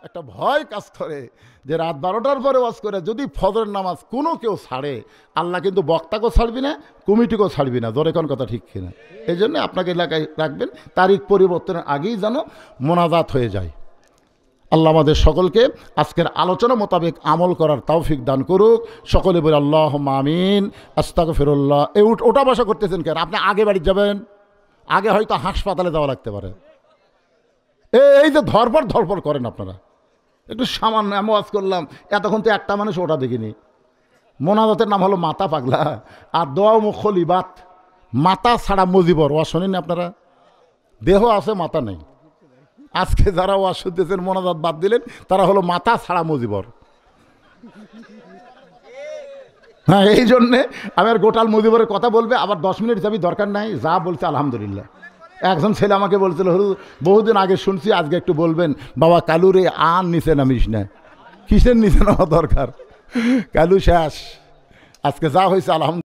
একটা ভয় কাজ করে যে রাত 12টার পরে ওয়াজ করে যদি ফজরের নামাজ কোনো কেউ ছাড়ে, আল্লাহ কিন্তু বক্তাকেও ছাড়বি না, কমিটিকেও ছাড়বি না। ধরে কোন কথা ঠিক কিনা? এই জন্য আপনাকে এলাকায় রাখবেন, তারিখ পরিবর্তনের আগেই যেন মোনাজাত হয়ে যায়। আল্লাহ আমাদের সকলকে আজকের আলোচনা মোতাবেক আমল করার তৌফিক দান করুক। সকলে বলে আল্লাহুম্মা আমিন। আস্তাগফিরুল্লাহ। ওটা বসা করতেছেন কেন? আপনি আগে বাড়ি যাবেন, আগে হয়তো হাসপাতালে যাওয়া লাগতে পারে। এই যে ধরপড় করেন আপনারা, একটু সামান্য আমি ওয়াজ করলাম, এতক্ষণ তো একটা মানুষ ওটা দেখিনি। মোনাজাতের নাম হলো মাথা পাগলা, আর দোয়া মুখলিবাত, মাথা ছাড়া মজিবর। ওয়াজ শোনেন আপনারা? দেহ আছে মাথা নেই। আজকে যারা ওয়াজ শুনতেছেন মোনাজাত বাদ দিলেন তারা হলো মাথা ছাড়া মজিবর। হ্যাঁ, এই জন্যে আমি আর গোটাল মুজিবরের কথা বলবে আবার 10 মিনিট যাবি, দরকার নাই, যা বলছে আলহামদুলিল্লাহ। একজন ছেলে আমাকে বলছিল, হুজুর বহুদিন আগে শুনছি, আজকে একটু বলবেন। বাবা কালু রে, আর নিচে নামিস না। কিসের নিচে নামা দরকার, কালু শেষ, আজকে যা হয়েছে আলহামদুলিল্লাহ।